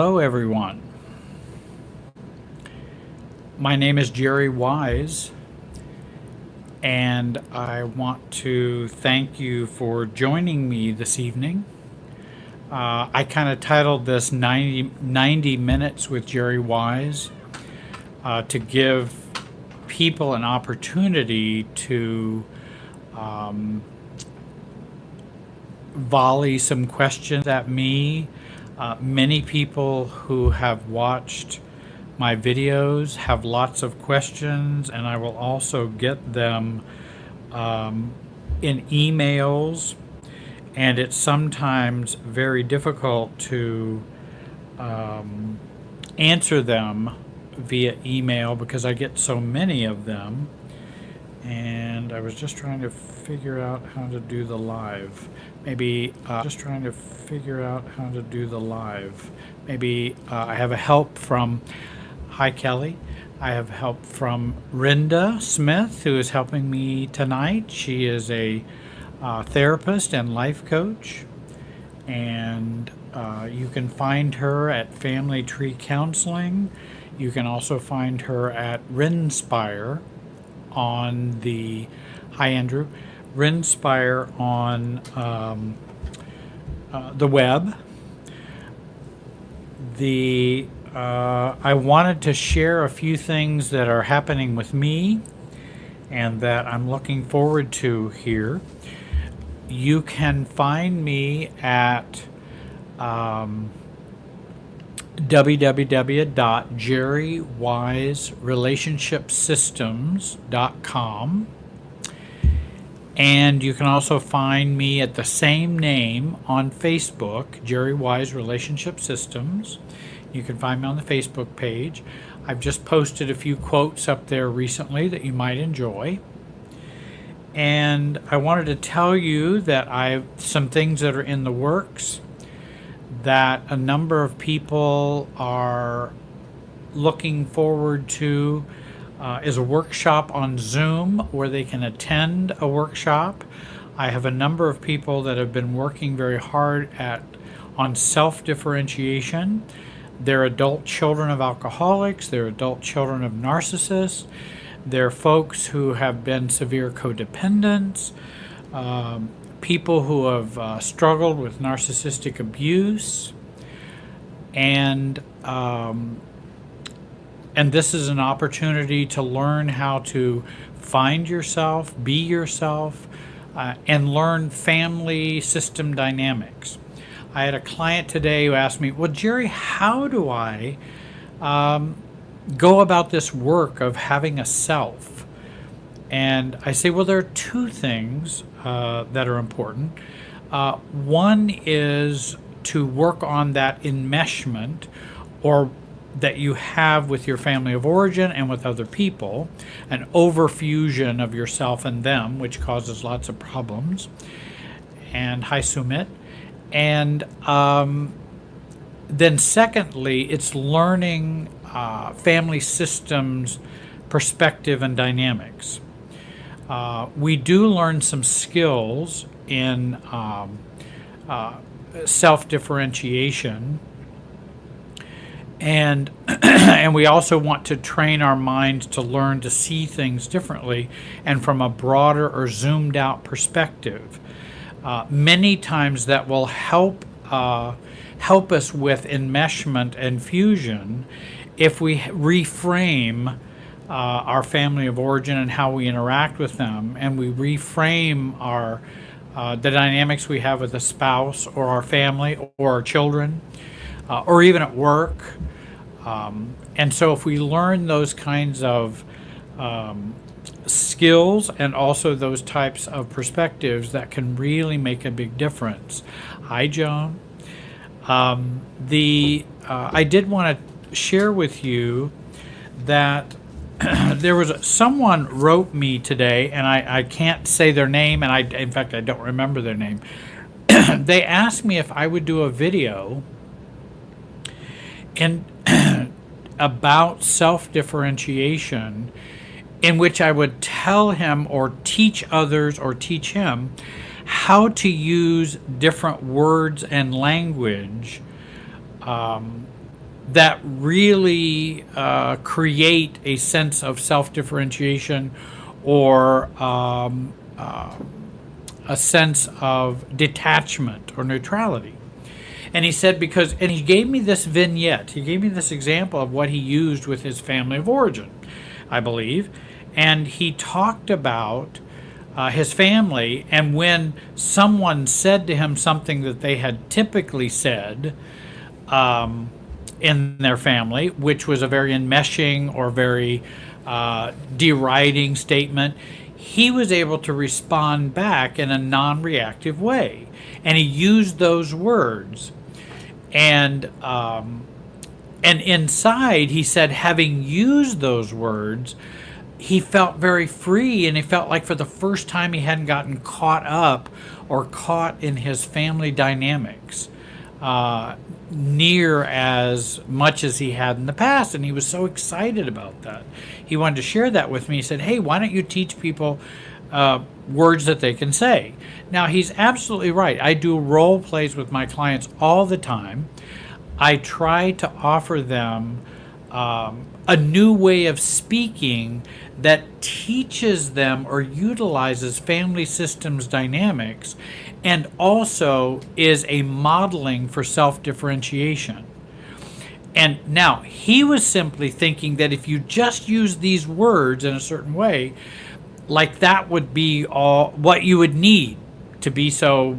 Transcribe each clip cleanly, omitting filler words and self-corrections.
Hello, everyone. My name is Jerry Wise, and I want to thank you for joining me this evening. I kind of titled this 90 Minutes with Jerry Wise to give people an opportunity to volley some questions at me. Many people who have watched my videos have lots of questions, and I will also get them in emails, and it's sometimes very difficult to answer them via email because I get so many of them. And I was just trying to figure out how to do the live. Maybe I have a help from, hi Kelly, I have help from Rinda Smith, who is helping me tonight. She is a therapist and life coach, and you can find her at Family Tree Counseling. You can also find her at Rinspire on the, hi Andrew, Rinspire on the web. I wanted to share a few things that are happening with me and that I'm looking forward to here. You can find me at www.jerrywiserelationshipsystems.com, and you can also find me at the same name on Facebook, Jerry Wise Relationship Systems. You can find me on the Facebook page. I've just posted a few quotes up there recently that you might enjoy. And I wanted to tell you that I have some things that are in the works that a number of people are looking forward to. Is a workshop on Zoom where they can attend a workshop. I have a number of people that have been working very hard on self-differentiation. They're adult children of alcoholics, they're adult children of narcissists, they're folks who have been severe codependents, people who have struggled with narcissistic abuse, and this is an opportunity to learn how to find yourself, be yourself, and learn family system dynamics. I had a client today who asked me, well, Jerry, how do I go about this work of having a self? And I say, well, there are two things that are important. One is to work on that enmeshment, or that you have with your family of origin and with other people, an overfusion of yourself and them, which causes lots of problems. And hi, Sumit. And then secondly, it's learning family systems, perspective, and dynamics. We do learn some skills in self-differentiation, and and we also want to train our minds to learn to see things differently and from a broader or zoomed out perspective. Many times that will help us with enmeshment and fusion if we reframe our family of origin and how we interact with them, and we reframe the dynamics we have with a spouse or our family or our children, or even at work. And so if we learn those kinds of skills and also those types of perspectives, that can really make a big difference. Hi, Joan. I did want to share with you that there was someone wrote me today, and I can't say their name, and in fact I don't remember their name. They asked me if I would do a video about self-differentiation, in which I would tell him or teach others or teach him how to use different words and language that really create a sense of self-differentiation or a sense of detachment or neutrality. And he said, and he gave me this vignette, he gave me this example of what he used with his family of origin, I believe. And he talked about his family, and when someone said to him something that they had typically said in their family, which was a very enmeshing or very deriding statement, he was able to respond back in a non-reactive way. And he used those words. And inside, he said, having used those words, he felt very free, and he felt like for the first time he hadn't gotten caught up or caught in his family dynamics near as much as he had in the past. And he was so excited about that. He wanted to share that with me. He said, hey, why don't you teach people words that they can say? Now, he's absolutely right. I do role plays with my clients all the time. I try to offer them a new way of speaking that teaches them or utilizes family systems dynamics, and also is a modeling for self-differentiation. And now, he was simply thinking that if you just use these words in a certain way, like that would be all what you would need to be so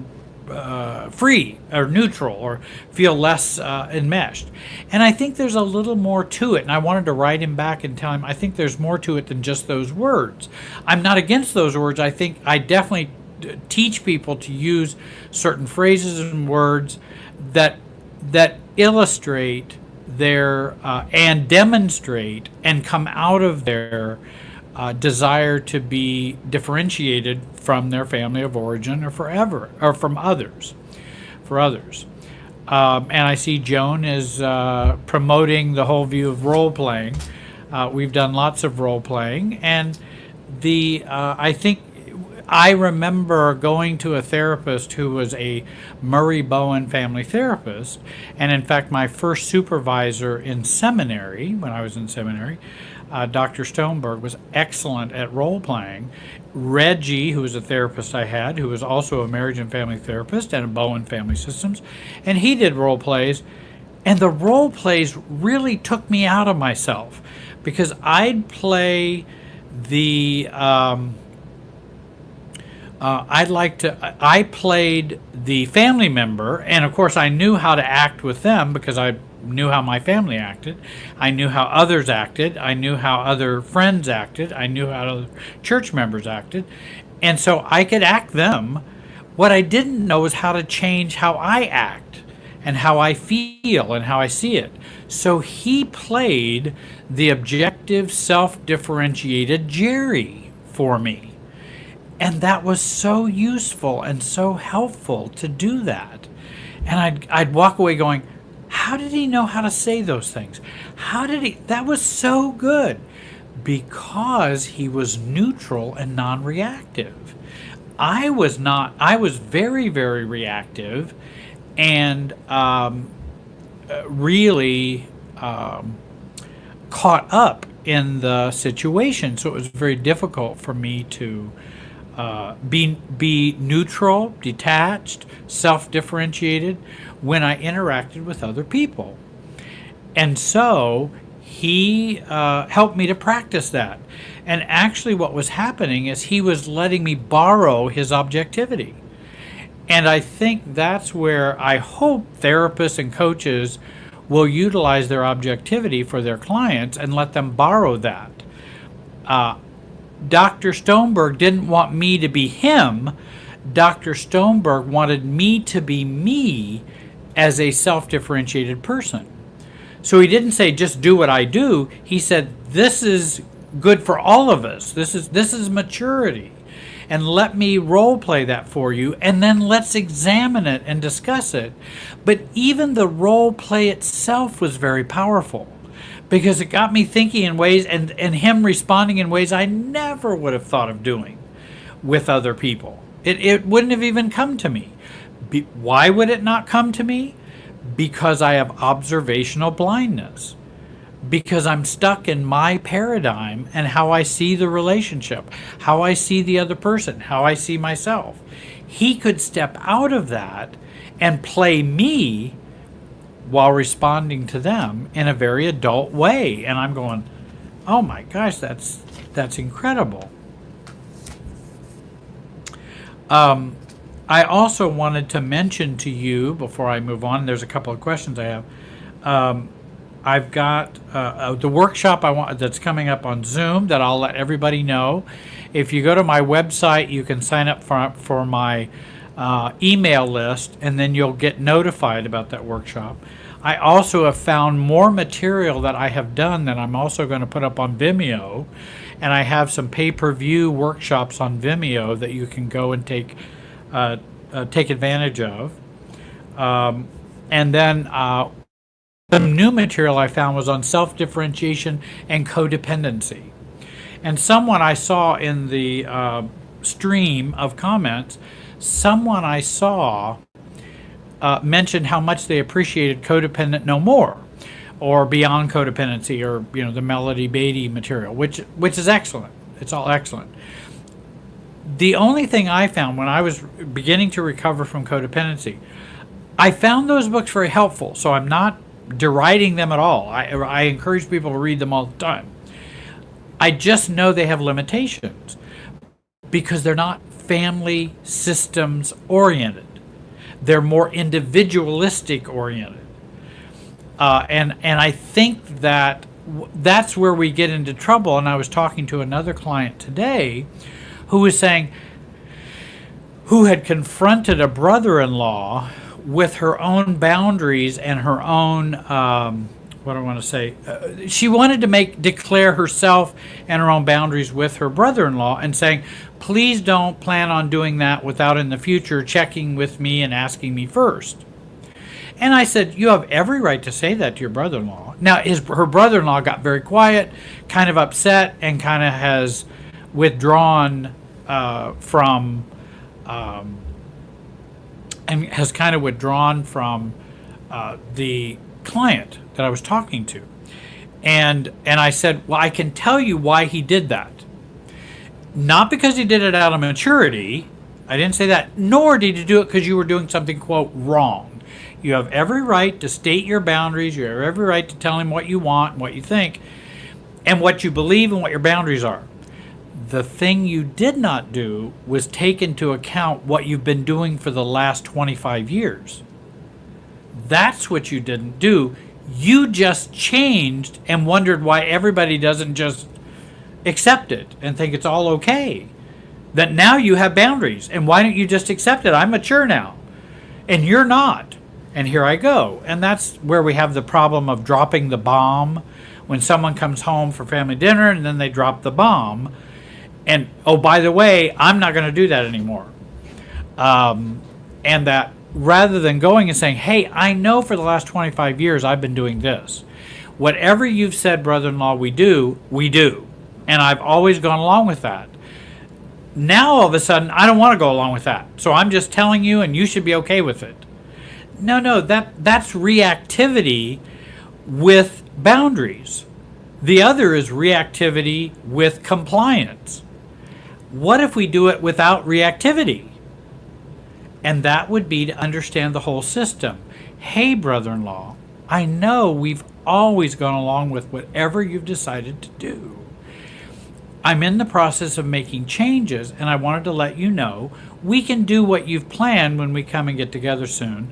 free or neutral or feel less enmeshed. And I think there's a little more to it. And I wanted to write him back and tell him I think there's more to it than just those words. I'm not against those words. I think I definitely teach people to use certain phrases and words that illustrate their and demonstrate and come out of their desire to be differentiated from their family of origin or forever, or from others, for others. And I see Joan is promoting the whole view of role playing. We've done lots of role playing, and I think I remember going to a therapist who was a Murray Bowen family therapist, and in fact my first supervisor in seminary, when I was in seminary, Dr. Stoneberg, was excellent at role-playing. Reggie, who was a therapist I had, who was also a marriage and family therapist and a Bowen Family Systems, and he did role plays. And the role plays really took me out of myself, because I'd play the... I played the family member, and of course I knew how to act with them because I knew how my family acted. I knew how others acted. I knew how other friends acted. I knew how other church members acted. And so I could act them. What I didn't know is how to change how I act and how I feel and how I see it. So he played the objective, self-differentiated Jerry for me. And that was so useful and so helpful to do that. And I'd walk away going, how did he know how to say those things? How did he? That was so good. Because he was neutral and non-reactive. I was not. I was very, very reactive and really caught up in the situation. So it was very difficult for me to be neutral, detached, self-differentiated when I interacted with other people. And so he helped me to practice that. And actually what was happening is he was letting me borrow his objectivity. And I think that's where I hope therapists and coaches will utilize their objectivity for their clients and let them borrow that. Dr. Stoneberg didn't want me to be him. Dr. Stoneberg wanted me to be me as a self-differentiated person. So he didn't say just do what I do. He said this is good for all of us. This is maturity. And let me role play that for you, and then let's examine it and discuss it. But even the role play itself was very powerful, because it got me thinking in ways and him responding in ways I never would have thought of doing with other people. It wouldn't have even come to me. Why would it not come to me? because I have observational blindness, because I'm stuck in my paradigm and how I see the relationship, how I see the other person, how I see myself. He could step out of that and play me while responding to them in a very adult way. And I'm going, oh my gosh, that's incredible. I also wanted to mention to you before I move on, there's a couple of questions I have. I've got the workshop that's coming up on Zoom that I'll let everybody know. If you go to my website, you can sign up for my email list, and then you'll get notified about that workshop. I also have found more material that I have done that I'm also going to put up on Vimeo, and I have some pay-per-view workshops on Vimeo that you can go and take advantage of. And then some new material I found was on self-differentiation and codependency. And someone I saw in the stream of comments, someone I saw mentioned how much they appreciated Codependent No More, or Beyond Codependency, or the Melody Beatty material, which is excellent. It's all excellent. The only thing I found when I was beginning to recover from codependency, I found those books very helpful. So I'm not deriding them at all. I encourage people to read them all the time. I just know they have limitations because they're not family systems oriented. They're more individualistic oriented. And I think that's where we get into trouble. And I was talking to another client today who was saying, who had confronted a brother-in-law with her own boundaries and her own, what do I want to say? She wanted to declare herself and her own boundaries with her brother-in-law, and saying, please don't plan on doing that without in the future checking with me and asking me first. And I said, you have every right to say that to your brother-in-law. Now, her brother-in-law got very quiet, kind of upset, and kind of has withdrawn from the client that I was talking to. And I said, well, I can tell you why he did that. Not because he did it out of maturity. I didn't say that. Nor did he do it because you were doing something, quote, wrong. You have every right to state your boundaries. You have every right to tell him what you want, what you think, and what you believe, and what your boundaries are. The thing you did not do was take into account what you've been doing for the last 25 years. That's what you didn't do. You just changed and wondered why everybody doesn't just accept it and think it's all okay. That now you have boundaries, and why don't you just accept it? I'm mature now, and you're not. And here I go. And that's where we have the problem of dropping the bomb. When someone comes home for family dinner and then they drop the bomb, and oh, by the way, I'm not going to do that anymore. And that rather than going and saying, hey, I know for the last 25 years I've been doing this. Whatever you've said, brother-in-law, we do. And I've always gone along with that. Now all of a sudden, I don't want to go along with that. So I'm just telling you, and you should be okay with it. No, that's reactivity with boundaries. The other is reactivity with compliance. What if we do it without reactivity? And that would be to understand the whole system. Hey, brother-in-law, I know we've always gone along with whatever you've decided to do. I'm in the process of making changes, and I wanted to let you know we can do what you've planned when we come and get together soon.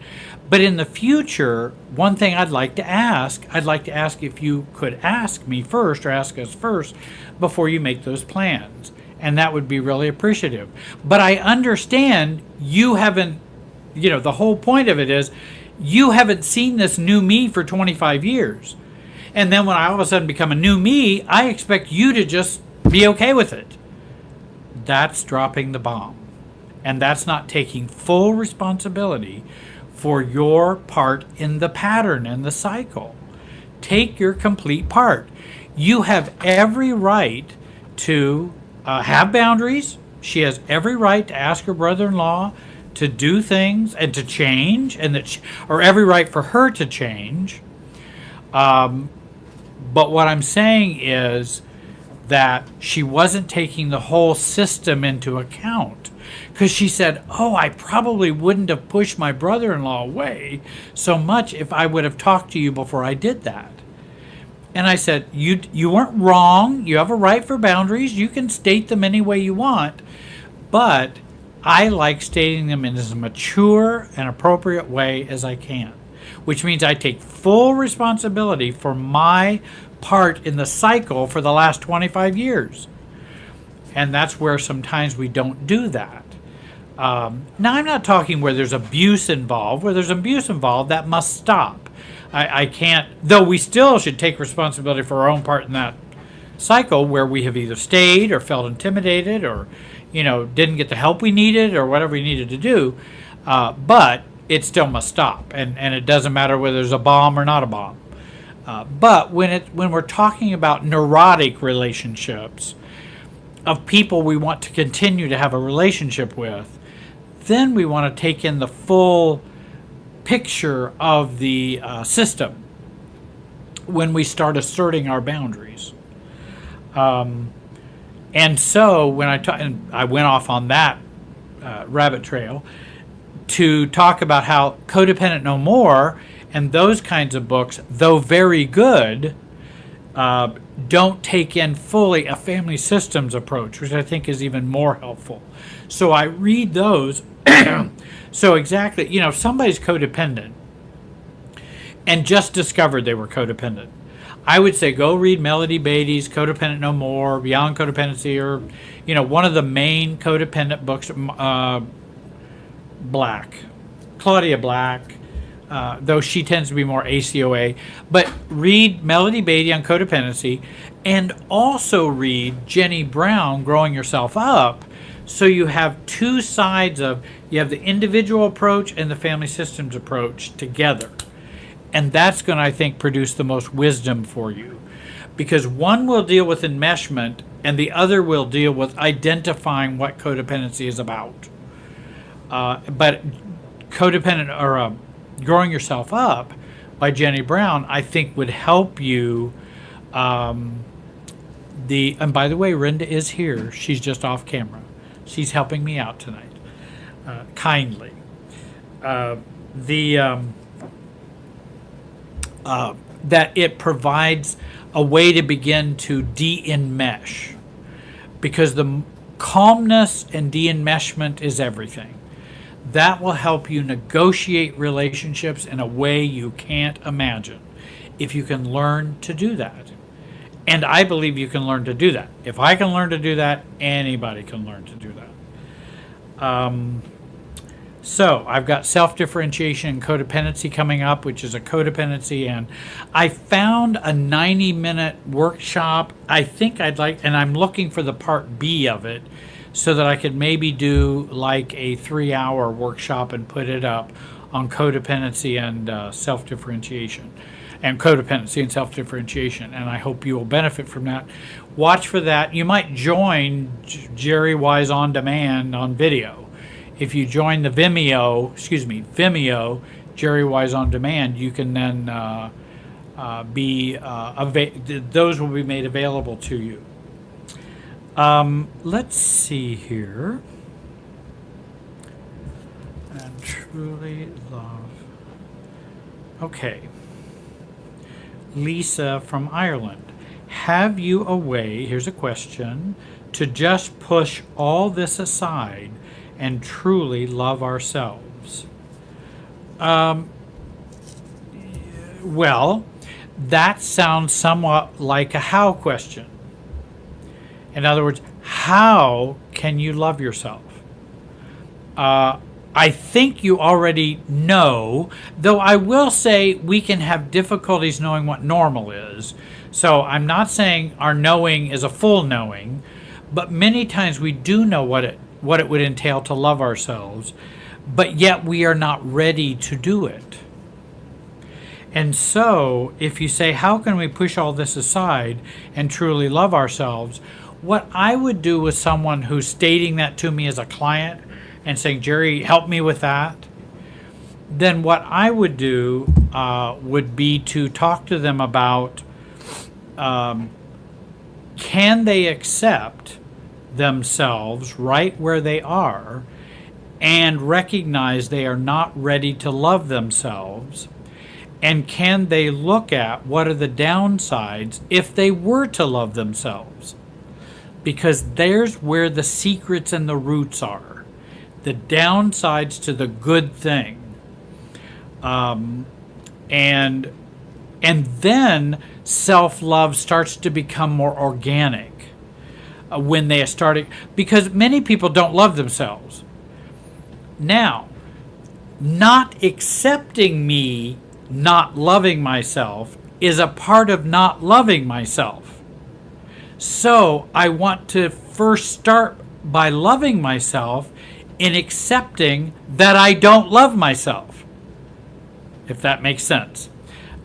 But in the future, one thing I'd like to ask if you could ask me first, or ask us first, before you make those plans. And that would be really appreciative. But I understand you haven't, the whole point of it is you haven't seen this new me for 25 years. And then when I all of a sudden become a new me, I expect you to just be okay with it. That's dropping the bomb. And that's not taking full responsibility for your part in the pattern and the cycle. Take your complete part. You have every right to have boundaries. She has every right to ask her brother-in-law to do things and to change, and or every right for her to change. But what I'm saying is that she wasn't taking the whole system into account, because she said, oh, I probably wouldn't have pushed my brother-in-law away so much if I would have talked to you before I did that. And I said, you weren't wrong. You have a right for boundaries. You can state them any way you want. But I like stating them in as mature and appropriate way as I can, which means I take full responsibility for my part in the cycle for the last 25 years. And that's where sometimes we don't do that. Now, I'm not talking where there's abuse involved. Where there's abuse involved, that must stop. I can't, though we still should take responsibility for our own part in that cycle where we have either stayed or felt intimidated or, didn't get the help we needed or whatever we needed to do. But it still must stop. And it doesn't matter whether there's a bomb or not a bomb. But when we're talking about neurotic relationships of people we want to continue to have a relationship with, then we want to take in the full picture of the system when we start asserting our boundaries. And so when I went off on that rabbit trail to talk about how Codependent No More and those kinds of books, though very good, don't take in fully a family systems approach, which I think is even more helpful. So I read those. So exactly, if somebody's codependent and just discovered they were codependent, I would say go read Melody Beattie's Codependent No More, Beyond Codependency, or, one of the main codependent books, Claudia Black, though she tends to be more ACOA. But read Melody Beattie on codependency, and also read Jenny Brown, Growing Yourself Up, so you have two sides you have the individual approach and the family systems approach together. And that's going to, I think, produce the most wisdom for you. Because one will deal with enmeshment and the other will deal with identifying what codependency is about. But Codependent or Growing Yourself Up by Jenny Brown, I think would help you. And by the way, Rinda is here. She's just off camera. She's helping me out tonight, kindly. That it provides a way to begin to de-enmesh, because the calmness and de-enmeshment is everything. That will help you negotiate relationships in a way you can't imagine if you can learn to do that. And I believe you can learn to do that. If I can learn to do that, anybody can learn to do that. So I've got self-differentiation and codependency coming up, which is a codependency. And I found a 90-minute workshop. I think I'd like, and I'm looking for the part B of it so that I could maybe do like a 3-hour workshop and put it up on codependency and self-differentiation. And codependency and self-differentiation, and I hope you will benefit from that. Watch for that. You might join Jerry Wise On Demand on video. If you join the Vimeo, Jerry Wise On Demand, you can then those will be made available to you. Let's see here. And truly love. Okay. Lisa from Ireland. Have you a way, here's a question, to just push all this aside and truly love ourselves? Well, that sounds somewhat like a how question. In other words, how can you love yourself? I think you already know, though I will say we can have difficulties knowing what normal is. So I'm not saying our knowing is a full knowing, but many times we do know what it would entail to love ourselves, but yet we are not ready to do it. And so if you say, how can we push all this aside and truly love ourselves? What I would do with someone who's stating that to me as a client and saying, Jerry, help me with that, then what I would do would be to talk to them about, can they accept themselves right where they are and recognize they are not ready to love themselves? And can they look at what are the downsides if they were to love themselves? Because there's where the secrets and the roots are. The downsides to the good thing. And then self-love starts to become more organic when they start, because many people don't love themselves. Now, not accepting me not loving myself is a part of not loving myself. So I want to first start by loving myself in accepting that I don't love myself, if that makes sense.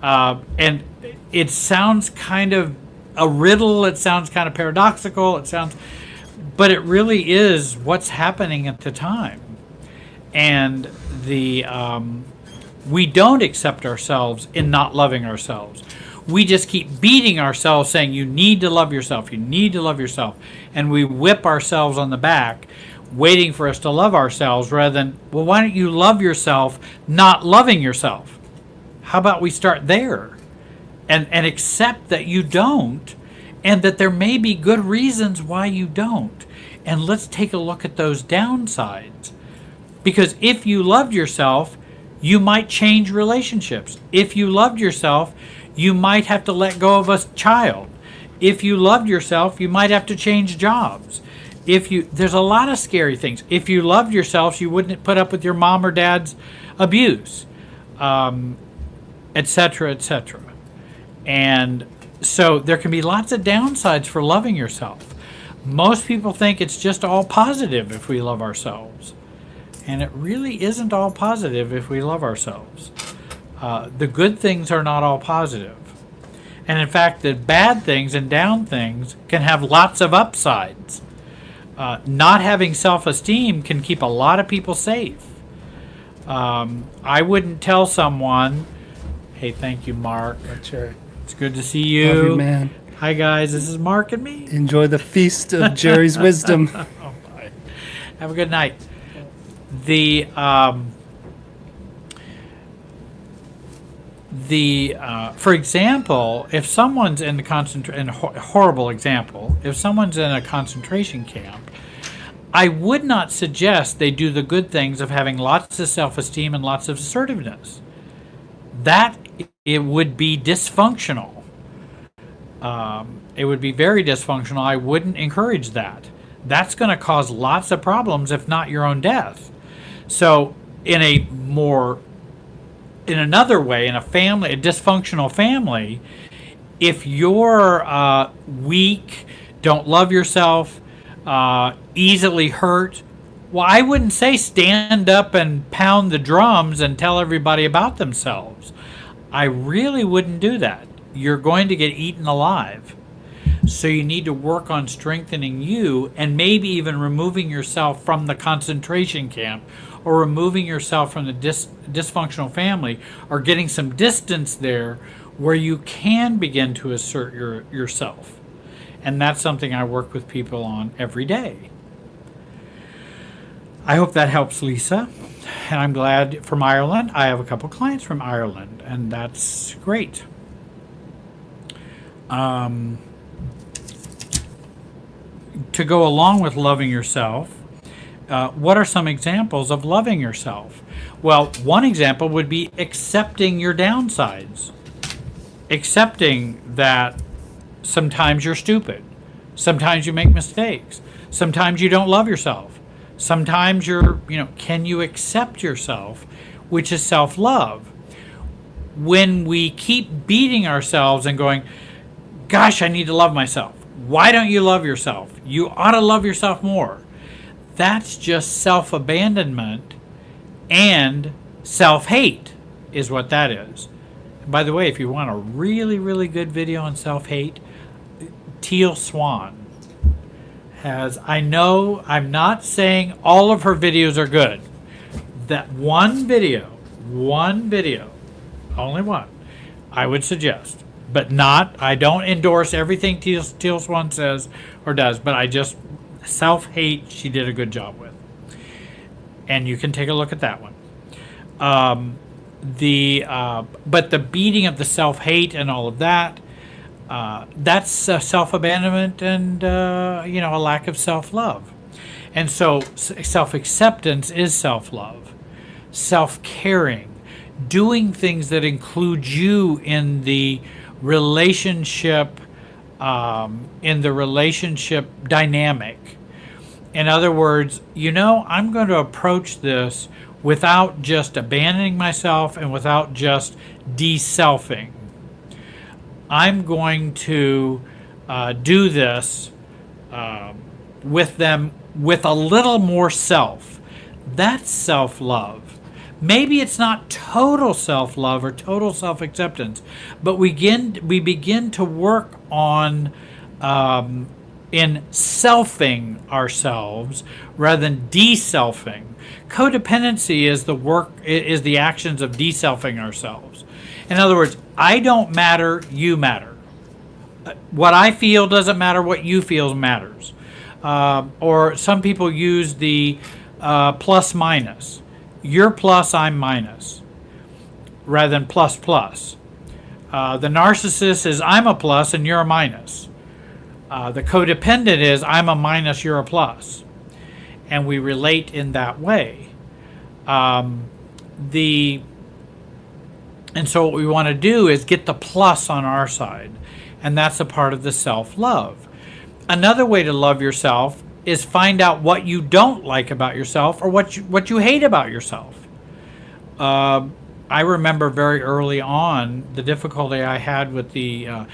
And it sounds kind of a riddle, it sounds kind of paradoxical, but it really is what's happening at the time. And we don't accept ourselves in not loving ourselves. We just keep beating ourselves saying, you need to love yourself, you need to love yourself. And we whip ourselves on the back, waiting for us to love ourselves, rather than, well, why don't you love yourself not loving yourself? How about we start there and accept that you don't, and that there may be good reasons why you don't. And let's take a look at those downsides. Because if you loved yourself, you might change relationships. If you loved yourself, you might have to let go of a child. If you loved yourself, you might have to change jobs. There's a lot of scary things. If you loved yourself, you wouldn't put up with your mom or dad's abuse, etc., etc. And so there can be lots of downsides for loving yourself. Most people think it's just all positive if we love ourselves. And it really isn't all positive if we love ourselves. The good things are not all positive. And in fact, the bad things and down things can have lots of upsides. Not having self-esteem can keep a lot of people safe. I wouldn't tell someone, hey, thank you, Mark. That's right. It's good to see you. Love you, man. Hi, guys. This is Mark and me. Enjoy the feast of Jerry's wisdom. Oh, my. Have a good night. For example, if someone's in a horrible example, if someone's in a concentration camp, I would not suggest they do the good things of having lots of self-esteem and lots of assertiveness. It would be dysfunctional. It would be very dysfunctional. I wouldn't encourage that. That's going to cause lots of problems, if not your own death. So in another way, in a dysfunctional family, if you're weak, don't love yourself, easily hurt, well, I wouldn't say stand up and pound the drums and tell everybody about themselves. I really wouldn't do that. You're going to get eaten alive. So you need to work on strengthening you, and maybe even removing yourself from the concentration camp, or removing yourself from the dysfunctional family, or getting some distance there where you can begin to assert yourself. And that's something I work with people on every day. I hope that helps, Lisa. And I'm glad from Ireland. I have a couple clients from Ireland, and that's great. To go along with loving yourself, what are some examples of loving yourself? Well, one example would be accepting your downsides. Accepting that sometimes you're stupid. Sometimes you make mistakes. Sometimes you don't love yourself. Sometimes can you accept yourself, which is self-love? When we keep beating ourselves and going, gosh, I need to love myself. Why don't you love yourself? You ought to love yourself more. That's just self-abandonment and self-hate is what that is. And by the way, if you want a really, really good video on self-hate, Teal Swan has, I know I'm not saying all of her videos are good. That one video, only one, I would suggest. But not, I don't endorse everything Teal Swan says or does, but I just, self-hate, she did a good job with. And you can take a look at that one. But the beating of the self-hate and all of that, that's self-abandonment and, a lack of self-love. And so self-acceptance is self-love. Self-caring, doing things that include you in the relationship, dynamic. In other words, I'm going to approach this without just abandoning myself and without just de-selfing. I'm going to do this with them with a little more self. That's self-love. Maybe it's not total self-love or total self-acceptance, but we begin to work on in selfing ourselves rather than de-selfing. Codependency is the actions of de-selfing ourselves. In other words, I don't matter, you matter. What I feel doesn't matter, what you feel matters. Or some people use the plus minus. You're plus, I'm minus, rather than plus plus. The narcissist is I'm a plus and you're a minus. The codependent is I'm a minus, you're a plus. And we relate in that way. And so what we want to do is get the plus on our side. And that's a part of the self-love. Another way to love yourself is find out what you don't like about yourself or what you hate about yourself. I remember very early on the difficulty I had with and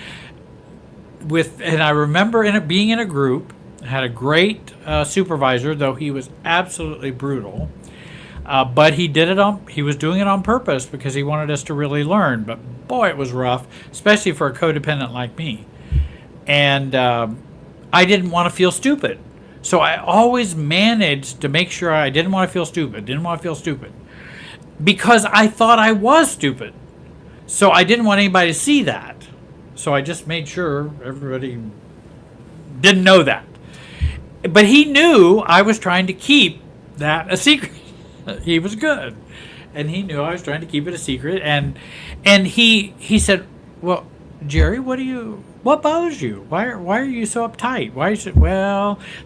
I remember being in a group. I had a great supervisor, though he was absolutely brutal. But he was doing it on purpose because he wanted us to really learn. But boy, it was rough, especially for a codependent like me. And I didn't want to feel stupid. So I always managed to make sure I didn't want to feel stupid, because I thought I was stupid. So I didn't want anybody to see that. So I just made sure everybody didn't know that. But he knew I was trying to keep that a secret. He was good. And he knew I was trying to keep it a secret. And he said, well, Jerry, what bothers you? Why are you so uptight?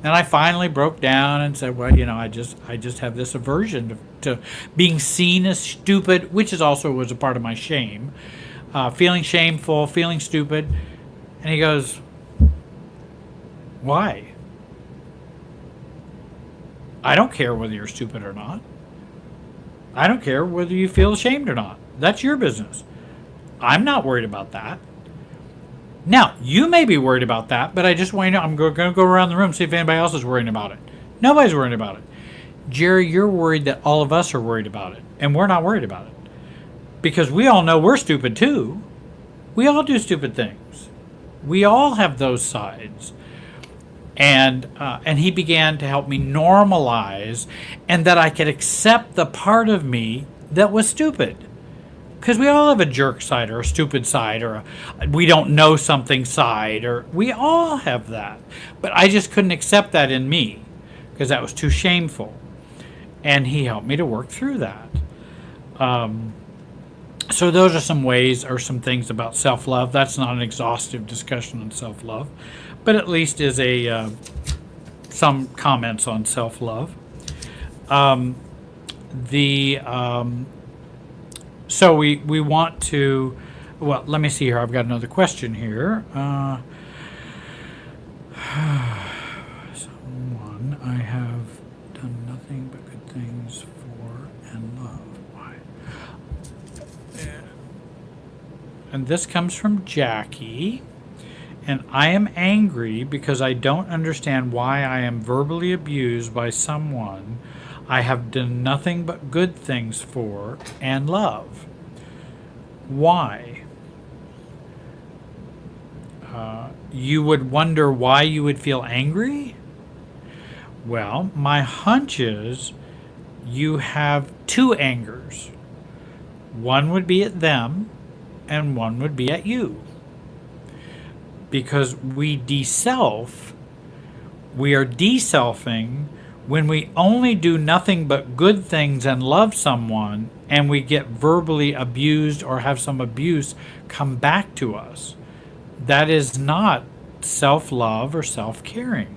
Then I finally broke down and said, well, I just have this aversion to being seen as stupid, which was a part of my shame. Feeling shameful, feeling stupid. And he goes, why? I don't care whether you're stupid or not. I don't care whether you feel ashamed or not. That's your business. I'm not worried about that. Now, you may be worried about that, but I just want you to know I'm going to go around the room and see if anybody else is worrying about it. Nobody's worried about it. Jerry, you're worried that all of us are worried about it, and we're not worried about it. Because we all know we're stupid too. We all do stupid things. We all have those sides. And he began to help me normalize and that I could accept the part of me that was stupid. Because we all have a jerk side or a stupid side or a we don't know something side, or we all have that. But I just couldn't accept that in me because that was too shameful. And he helped me to work through that. So those are some ways or some things about self-love. That's not an exhaustive discussion on self-love, but at least is some comments on self-love. So we want to, well, let me see here. I've got another question here. Someone I have done nothing but good things for and love. Why? And this comes from Jackie. And I am angry because I don't understand why I am verbally abused by someone I have done nothing but good things for and love. Why? You would wonder why you would feel angry? Well, my hunch is you have two angers. One would be at them, and one would be at you. Because we de-self, we are de-selfing when we only do nothing but good things and love someone, and we get verbally abused or have some abuse come back to us. That is not self-love or self-caring.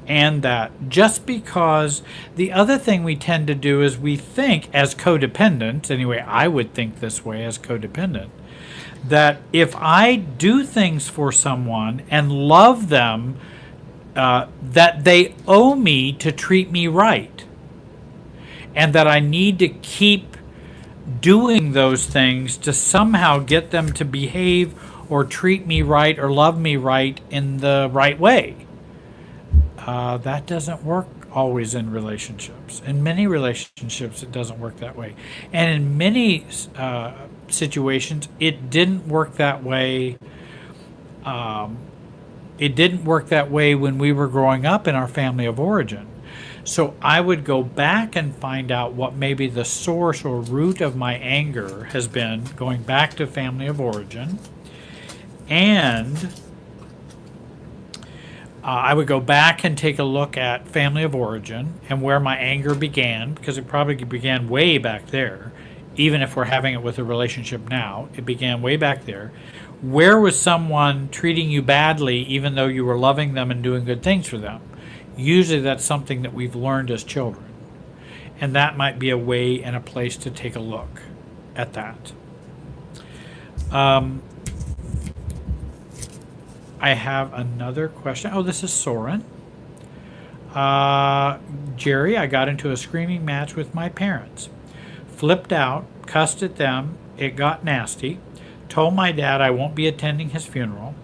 And that just because the other thing we tend to do is we think as codependent, anyway, I would think this way as codependent, that if I do things for someone and love them, that they owe me to treat me right. And that I need to keep doing those things to somehow get them to behave or treat me right or love me right in the right way. That doesn't work always in relationships. In many relationships, it doesn't work that way. And in many situations, it didn't work that way. It didn't work that way when we were growing up in our family of origin. So I would go back and find out what maybe the source or root of my anger has been, going back to family of origin. And I would go back and take a look at family of origin and where my anger began, because it probably began way back there. Even if we're having it with a relationship now, it began way back there. Where was someone treating you badly even though you were loving them and doing good things for them? Usually that's something that we've learned as children. And that might be a way and a place to take a look at that. I have another question. Oh, this is Soren. Jerry, I got into a screaming match with my parents. Flipped out, cussed at them. It got nasty. Told my dad I won't be attending his funeral.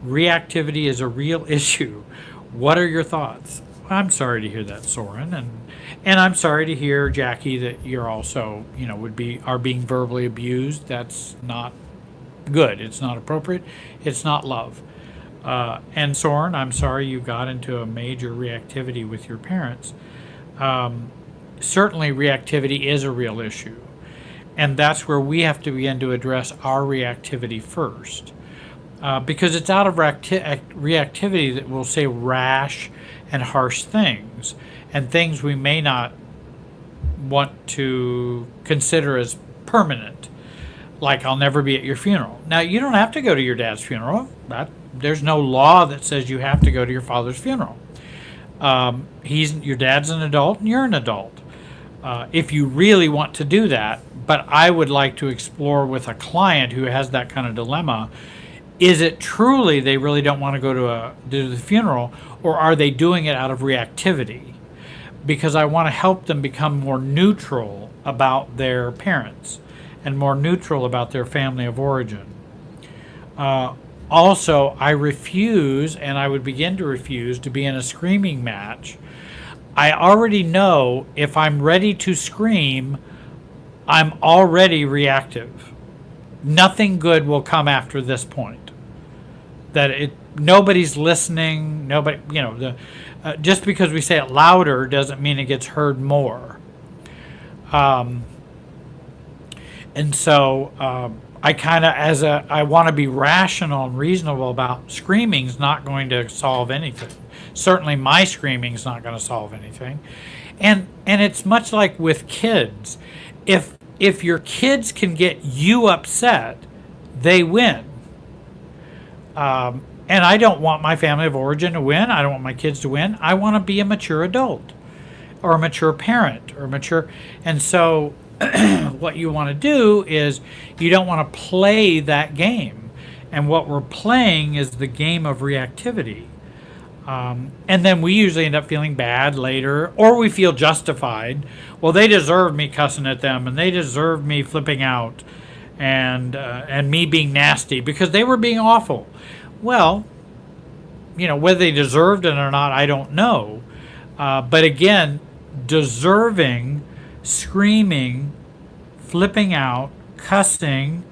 Reactivity is a real issue. What are your thoughts? I'm sorry to hear that, Soren, and I'm sorry to hear, Jackie, that you're also, are being verbally abused. That's not good. It's not appropriate. It's not love. And Soren, I'm sorry you got into a major reactivity with your parents. Certainly reactivity is a real issue. And that's where we have to begin to address our reactivity first. Because it's out of reactivity that we'll say rash and harsh things, and things we may not want to consider as permanent. Like, I'll never be at your funeral. Now, you don't have to go to your dad's funeral. There's no law that says you have to go to your father's funeral. Your dad's an adult and you're an adult. If you really want to do that, but I would like to explore with a client who has that kind of dilemma, is it truly they really don't want to go to the funeral, or are they doing it out of reactivity? Because I want to help them become more neutral about their parents and more neutral about their family of origin. Also, I refuse, and I would begin to refuse, to be in a screaming match. I already know if I'm ready to scream, I'm already reactive. Nothing good will come after this point. Nobody's listening. Nobody, just because we say it louder doesn't mean it gets heard more. And so I want to be rational and reasonable about screaming's not going to solve anything. Certainly my screaming's not going to solve anything. And it's much like with kids. If your kids can get you upset, they win. And I don't want my family of origin to win. I don't want my kids to win. I want to be a mature adult or a mature parent or mature. And so what you want to do is you don't want to play that game. And what we're playing is the game of reactivity. And then we usually end up feeling bad later, or we feel justified. Well, they deserve me cussing at them, and they deserve me flipping out, and me being nasty because they were being awful. Well, whether they deserved it or not, I don't know. But again, deserving, screaming, flipping out, cussing,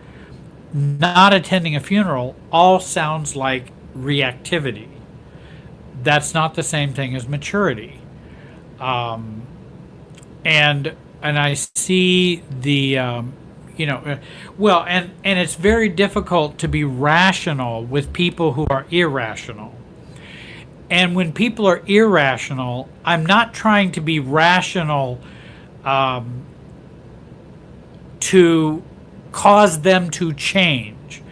not attending a funeral all sounds like reactivity. That's not the same thing as maturity. Um, and I see the well, and it's very difficult to be rational with people who are irrational. And when people are irrational, I'm not trying to be rational to cause them to change.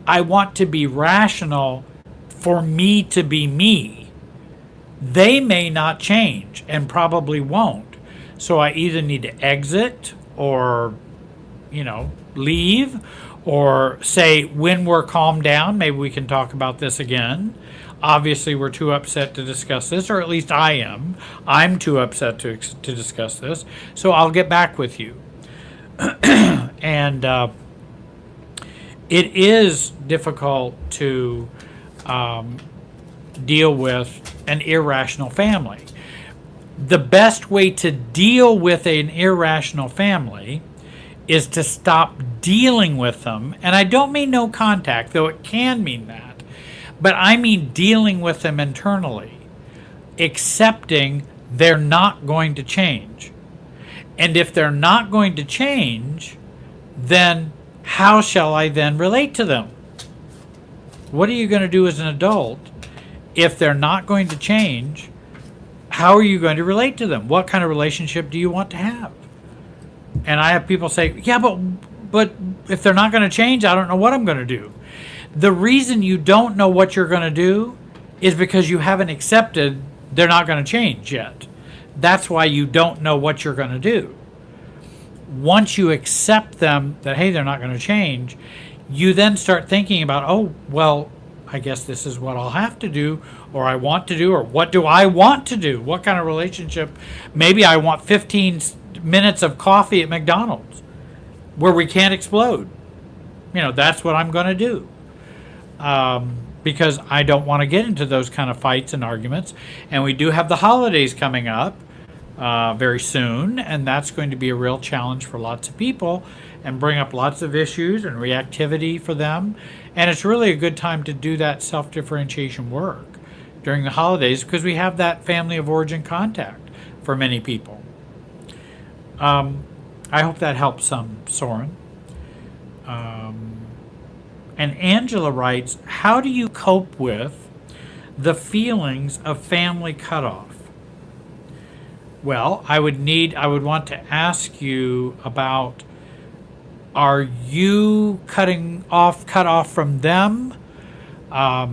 I want to be rational for me to be me. They may not change and probably won't. So I either need to exit or, leave, or say, when we're calmed down, maybe we can talk about this again. Obviously, we're too upset to discuss this, or at least I am. I'm too upset to discuss this. So I'll get back with you. And it is difficult to deal with an irrational family. The best way to deal with an irrational family is to stop dealing with them. And I don't mean no contact, though it can mean that. But I mean dealing with them internally, accepting they're not going to change. And if they're not going to change, then how shall I then relate to them? What are you going to do as an adult if they're not going to change? How are you going to relate to them? What kind of relationship do you want to have? And I have people say, yeah, but if they're not going to change, I don't know what I'm going to do. The reason you don't know what you're going to do is because you haven't accepted they're not going to change yet. That's why you don't know what you're going to do. Once you accept them that, hey, they're not going to change, you then start thinking about, oh, well, I guess this is what I'll have to do, or I want to do, or what do I want to do? What kind of relationship? Maybe I want 15 minutes of coffee at McDonald's where we can't explode. That's what I'm going to do. Because I don't want to get into those kind of fights and arguments. And we do have the holidays coming up very soon, and that's going to be a real challenge for lots of people and bring up lots of issues and reactivity for them. And it's really a good time to do that self-differentiation work during the holidays because we have that family of origin contact for many people. I hope that helps some, Soren. And Angela writes, how do you cope with the feelings of family cutoff? Well, I would want to ask you about, are you cut off from them? Are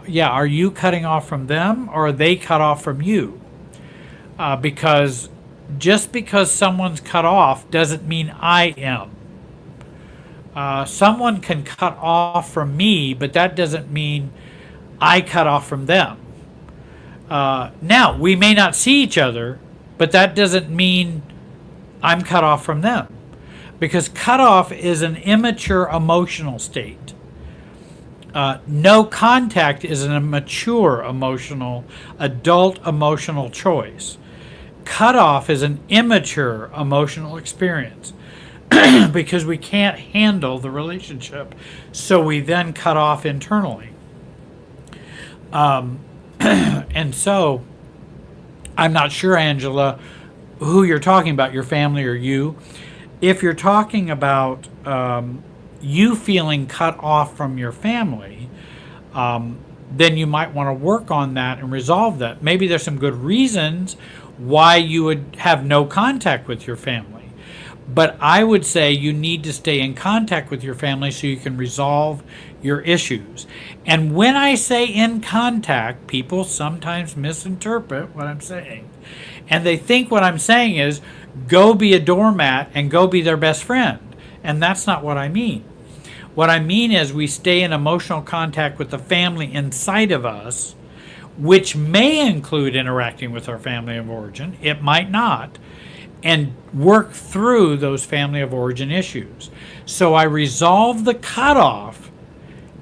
you cutting off from them, or are they cut off from you? Because just because someone's cut off doesn't mean I am. Someone can cut off from me, but that doesn't mean I cut off from them. Now, we may not see each other, but that doesn't mean I'm cut off from them. Because cut off is an immature emotional state. No contact is a mature adult emotional choice. Cut off is an immature emotional experience because we can't handle the relationship, so we then cut off internally. And so, I'm not sure, Angela, who you're talking about, your family or you. If you're talking about you feeling cut off from your family, then you might want to work on that and resolve that. Maybe there's some good reasons why you would have no contact with your family. But I would say you need to stay in contact with your family so you can resolve your issues. And when I say in contact, people sometimes misinterpret what I'm saying. And they think what I'm saying is go be a doormat and go be their best friend. And that's not what I mean. What I mean is we stay in emotional contact with the family inside of us, which may include interacting with our family of origin. It might not. And work through those family of origin issues. So I resolve the cutoff,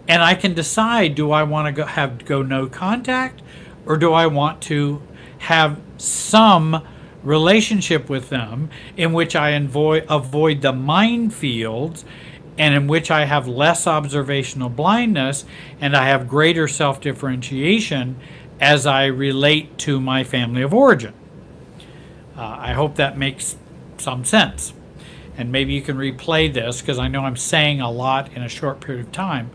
and I can decide, do I want to go no contact, or do I want to have some relationship with them in which I avoid the minefields and in which I have less observational blindness and I have greater self-differentiation as I relate to my family of origin. I hope that makes some sense. And maybe you can replay this, because I know I'm saying a lot in a short period of time,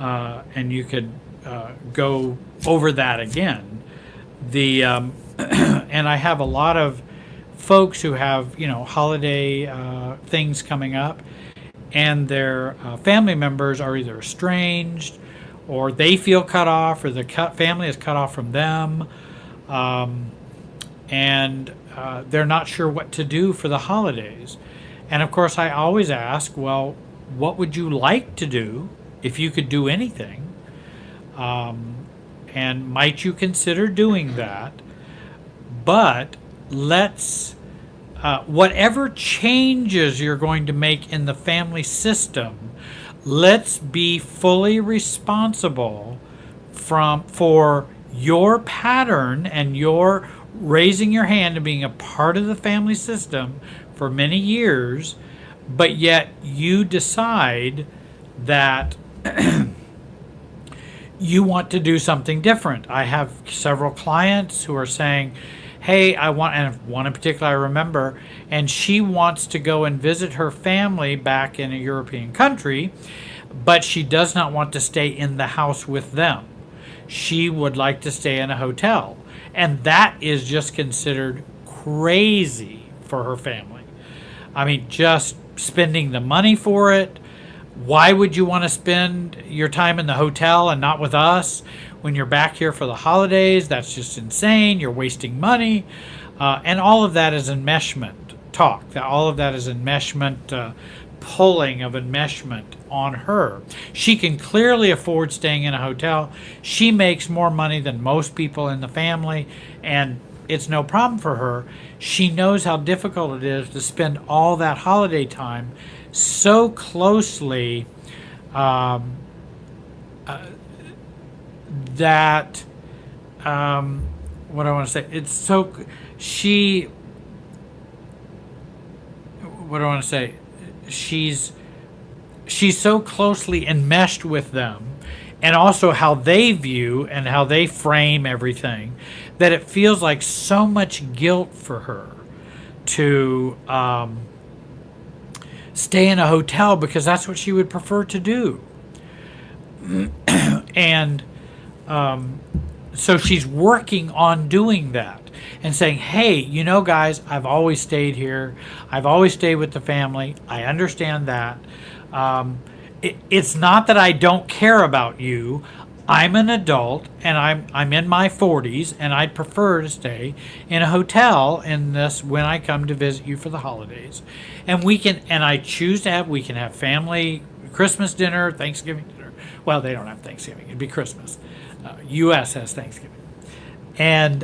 and you could go over that again. And I have a lot of folks who have, holiday things coming up, and their family members are either estranged, or they feel cut off, or the family is cut off from them, and they're not sure what to do for the holidays. And of course, I always ask, well, what would you like to do if you could do anything? And might you consider doing that? But let's, whatever changes you're going to make in the family system, let's be fully responsible for your pattern and your raising your hand and being a part of the family system for many years, but yet you decide that you want to do something different. I have several clients who are saying, hey, and one in particular I remember, and she wants to go and visit her family back in a European country, but she does not want to stay in the house with them. She would like to stay in a hotel. And that is just considered crazy for her family. I mean, just spending the money for it. Why would you want to spend your time in the hotel and not with us when you're back here for the holidays? That's just insane. You're wasting money. And all of that is enmeshment talk. All of that is enmeshment, pulling of enmeshment on her. She can clearly afford staying in a hotel. She makes more money than most people in the family, and it's no problem for her. She knows how difficult it is to spend all that holiday time so closely that what I want to say, it's so she what do I want to say, she's so closely enmeshed with them, and also how they view and how they frame everything, that it feels like so much guilt for her to stay in a hotel, because that's what she would prefer to do. And so she's working on doing that and saying, hey, guys, I've always stayed here. I've always stayed with the family. I understand that. It's not that I don't care about you. I'm an adult, and I'm in my 40s, and I'd prefer to stay in a hotel when I come to visit you for the holidays. And we can have family Christmas dinner, Thanksgiving dinner. Well, they don't have Thanksgiving. It'd be Christmas. U.S. has Thanksgiving. And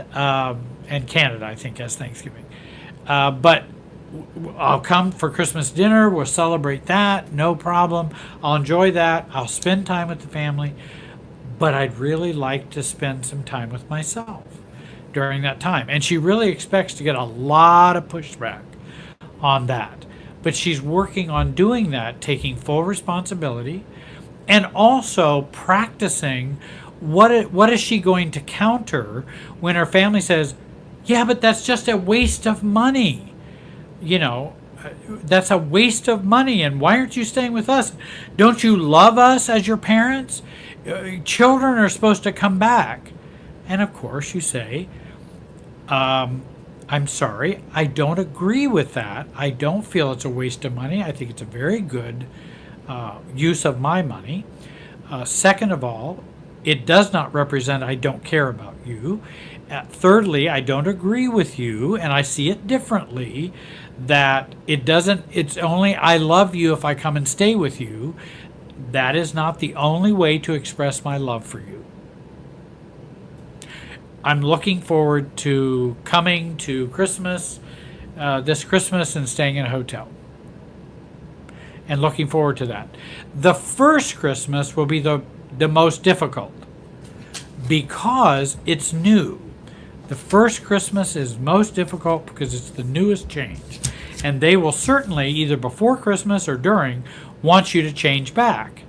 Canada, I think, has Thanksgiving. But I'll come for Christmas dinner. We'll celebrate that. No problem. I'll enjoy that. I'll spend time with the family. But I'd really like to spend some time with myself during that time. And she really expects to get a lot of pushback on that. But she's working on doing that, taking full responsibility, and also practicing what is she going to counter when her family says, yeah, but that's just a waste of money. That's a waste of money, and why aren't you staying with us? Don't you love us as your parents? Children are supposed to come back. And of course you say, I'm sorry, I don't agree with that. I don't feel it's a waste of money. I think it's a very good use of my money. Second of all, it does not represent I don't care about you. Thirdly, I don't agree with you, and I see it differently, that it's only I love you if I come and stay with you. That is not the only way to express my love for you. I'm looking forward to coming to Christmas, this Christmas, and staying in a hotel. And looking forward to that. The first Christmas will be the most difficult because it's new. The first Christmas is most difficult because it's the newest change. And they will certainly, either before Christmas or during, want you to change back.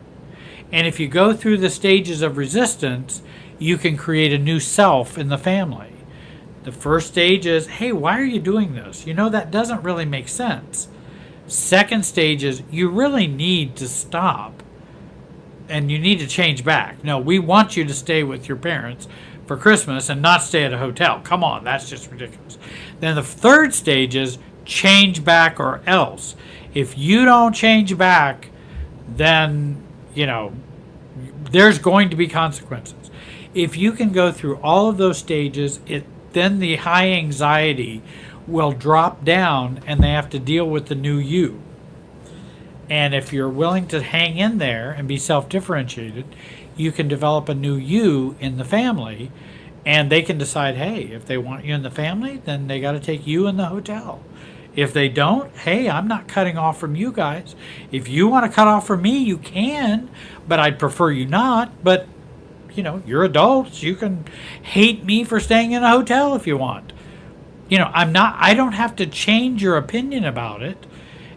And if you go through the stages of resistance, you can create a new self in the family. The first stage is, hey, why are you doing this? You know, that doesn't really make sense. Second stage is, you really need to stop and you need to change back. No, we want you to stay with your parents for Christmas and not stay at a hotel. Come on, that's just ridiculous. Then the third stage is change back or else. If you don't change back, then, you know, there's going to be consequences. If you can go through all of those stages, then the high anxiety will drop down and they have to deal with the new you. And if you're willing to hang in there and be self-differentiated, you can develop a new you in the family, and they can decide, hey, if they want you in the family, then they got to take you in the hotel. If they don't, hey, I'm not cutting off from you guys. If you want to cut off from me, you can, but I'd prefer you not. But, you know, you're adults. You can hate me for staying in a hotel if you want. You know, I don't have to change your opinion about it.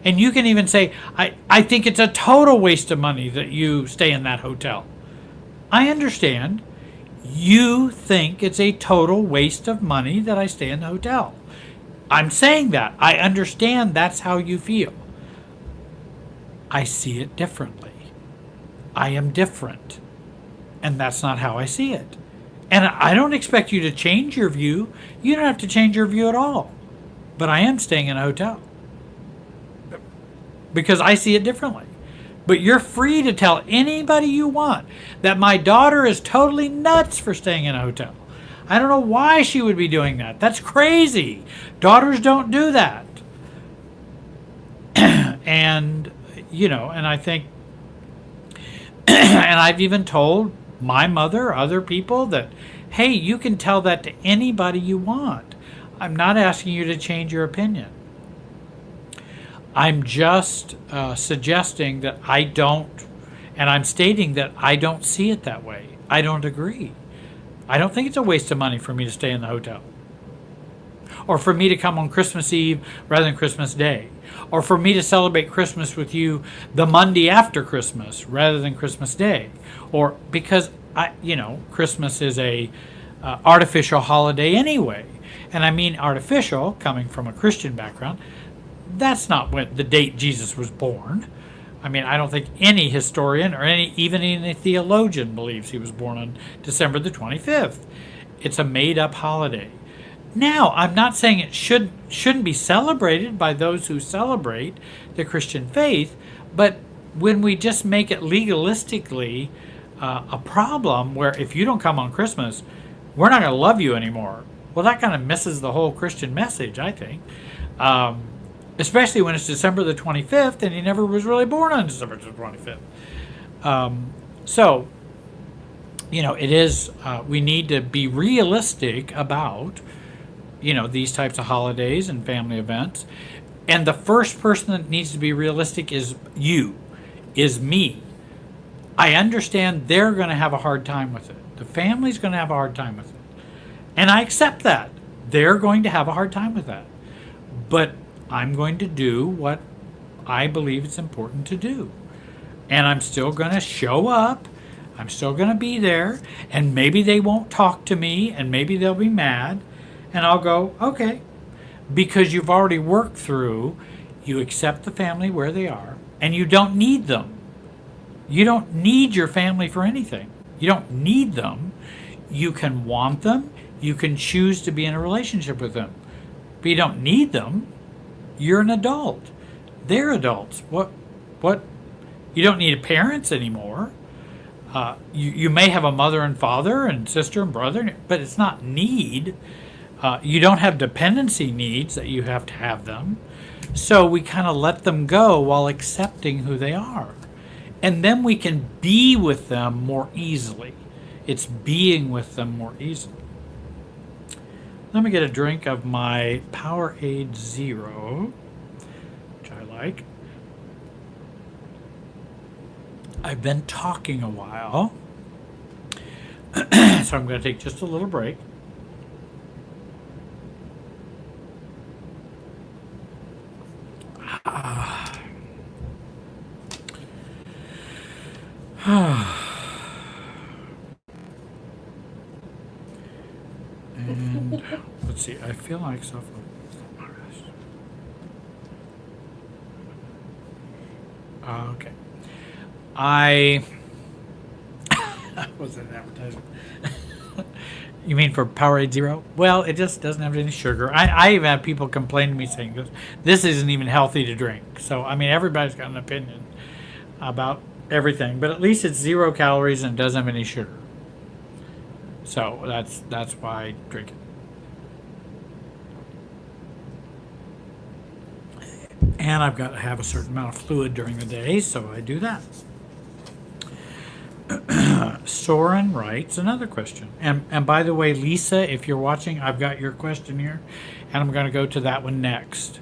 And you can even say, I think it's a total waste of money that you stay in that hotel. I understand. You think it's a total waste of money that I stay in the hotel. I'm saying that. I understand that's how you feel. I see it differently. I am different. And that's not how I see it. And I don't expect you to change your view. You don't have to change your view at all. But I am staying in a hotel. Because I see it differently. But you're free to tell anybody you want that my daughter is totally nuts for staying in a hotel. I don't know why she would be doing that. That's crazy. Daughters don't do that. And, you know, and I think, and I've even told my mother, other people that, hey, you can tell that to anybody you want. I'm not asking you to change your opinion. I'm just suggesting that I don't, and I'm stating that I don't see it that way. I don't agree. I don't think it's a waste of money for me to stay in the hotel. Or for me to come on Christmas Eve rather than Christmas Day. Or for me to celebrate Christmas with you the Monday after Christmas rather than Christmas Day. Or because, Christmas is a artificial holiday anyway. And I mean artificial, coming from a Christian background. That's not when the date Jesus was born. I mean, I don't think any historian or even any theologian believes he was born on December the 25th. It's a made-up holiday. Now, I'm not saying it shouldn't be celebrated by those who celebrate the Christian faith, but when we just make it legalistically a problem where if you don't come on Christmas, we're not going to love you anymore. Well, that kind of misses the whole Christian message, I think. Especially when it's December the 25th and he never was really born on December the 25th. So, it is, we need to be realistic about, these types of holidays and family events. And the first person that needs to be realistic is me. I understand they're going to have a hard time with it. The family's going to have a hard time with it. And I accept that. They're going to have a hard time with that. But I'm going to do what I believe it's important to do. And I'm still going to show up. I'm still going to be there. And maybe they won't talk to me. And maybe they'll be mad. And I'll go, okay. Because you've already worked through, you accept the family where they are. And you don't need them. You don't need your family for anything. You don't need them. You can want them. You can choose to be in a relationship with them. But you don't need them. You're an adult. They're adults. What? You don't need parents anymore. You may have a mother and father and sister and brother, but it's not need. You don't have dependency needs that you have to have them. So we kind of let them go while accepting who they are. And then we can be with them more easily. It's being with them more easily. Let me get a drink of my Powerade Zero, which I like. I've been talking a while, so I'm going to take just a little break. And let's see, I feel like self. Okay. I was an advertisement. You mean for Powerade Zero? Well, it just doesn't have any sugar. I even have people complain to me saying this isn't even healthy to drink. So I mean, everybody's got an opinion about everything, but at least it's 0 calories and it doesn't have any sugar. So that's why I drink it. And I've got to have a certain amount of fluid during the day, so I do that. Soren writes another question. And by the way, Lisa, if you're watching, I've got your question here, and I'm going to go to that one next.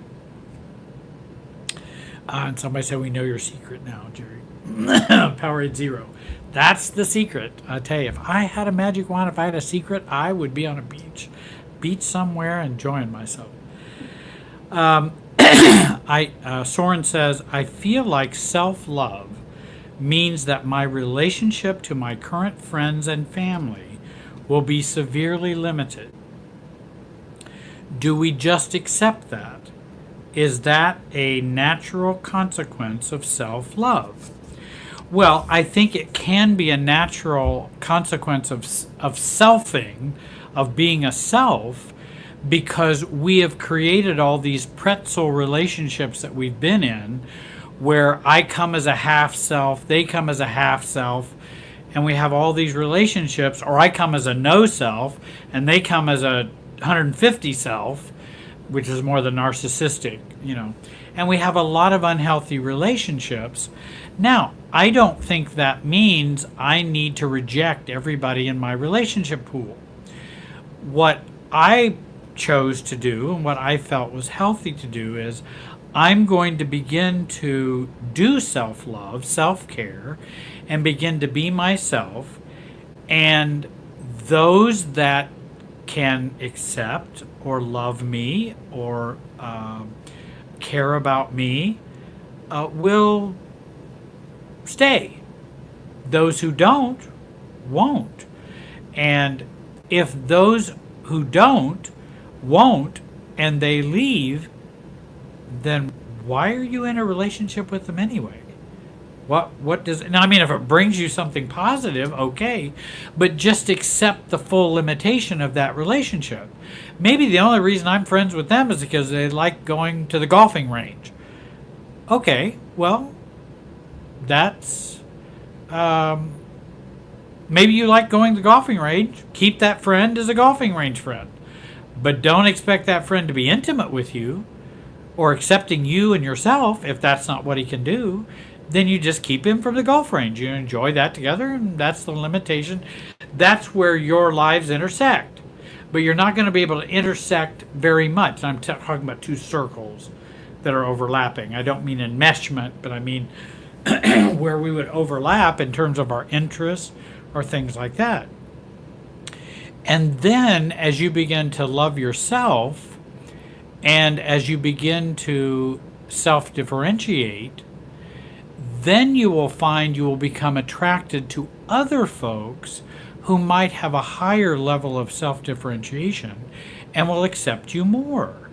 And somebody said, we know your secret now, Jerry. Powerade Zero. That's the secret. I tell you, if I had a magic wand, if I had a secret, I would be on a beach somewhere, enjoying myself. Soren says, I feel like self-love means that my relationship to my current friends and family will be severely limited. Do we just accept that? Is that a natural consequence of self-love? Well, I think it can be a natural consequence of selfing, of being a self, because we have created all these pretzel relationships that we've been in, where I come as a half self, they come as a half self, and we have all these relationships, or I come as a no self, and they come as a 150 self, which is more the narcissistic, and we have a lot of unhealthy relationships. Now, I don't think that means I need to reject everybody in my relationship pool. What I chose to do and what I felt was healthy to do is I'm going to begin to do self-love, self-care, and begin to be myself. And those that can accept or love me or care about me will stay. Those who don't, won't. And if those who don't, won't, and they leave, then why are you in a relationship with them anyway? What does, now I mean, if it brings you something positive, okay, but just accept the full limitation of that relationship. Maybe the only reason I'm friends with them is because they like going to the golfing range. Okay, well, that's maybe you like going to the golfing range. Keep that friend as a golfing range friend, but don't expect that friend to be intimate with you or accepting you and yourself. If that's not what he can do, then you just keep him from the golf range. You enjoy that together, and that's the limitation. That's where your lives intersect. But you're not going to be able to intersect very much. I'm talking about two circles that are overlapping. I don't mean enmeshment, but I mean where we would overlap in terms of our interests or things like that. And then as you begin to love yourself and as you begin to self-differentiate, then you will find you will become attracted to other folks who might have a higher level of self-differentiation and will accept you more.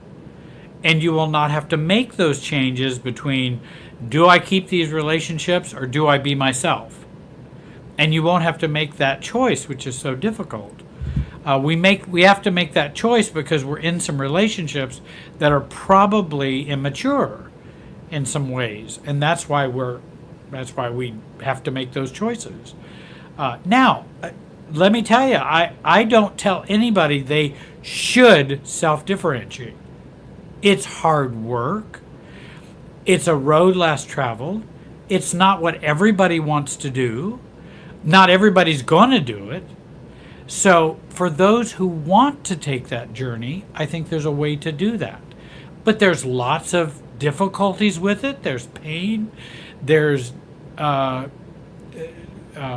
And you will not have to make those changes between, do I keep these relationships or do I be myself? And you won't have to make that choice, which is so difficult. We have to make that choice because we're in some relationships that are probably immature in some ways, and that's why we have to make those choices. Now, let me tell you, I don't tell anybody they should self-differentiate. It's hard work. It's a road less traveled. It's not what everybody wants to do. Not everybody's going to do it. So for those who want to take that journey, I think there's a way to do that. But there's lots of difficulties with it. There's pain. There's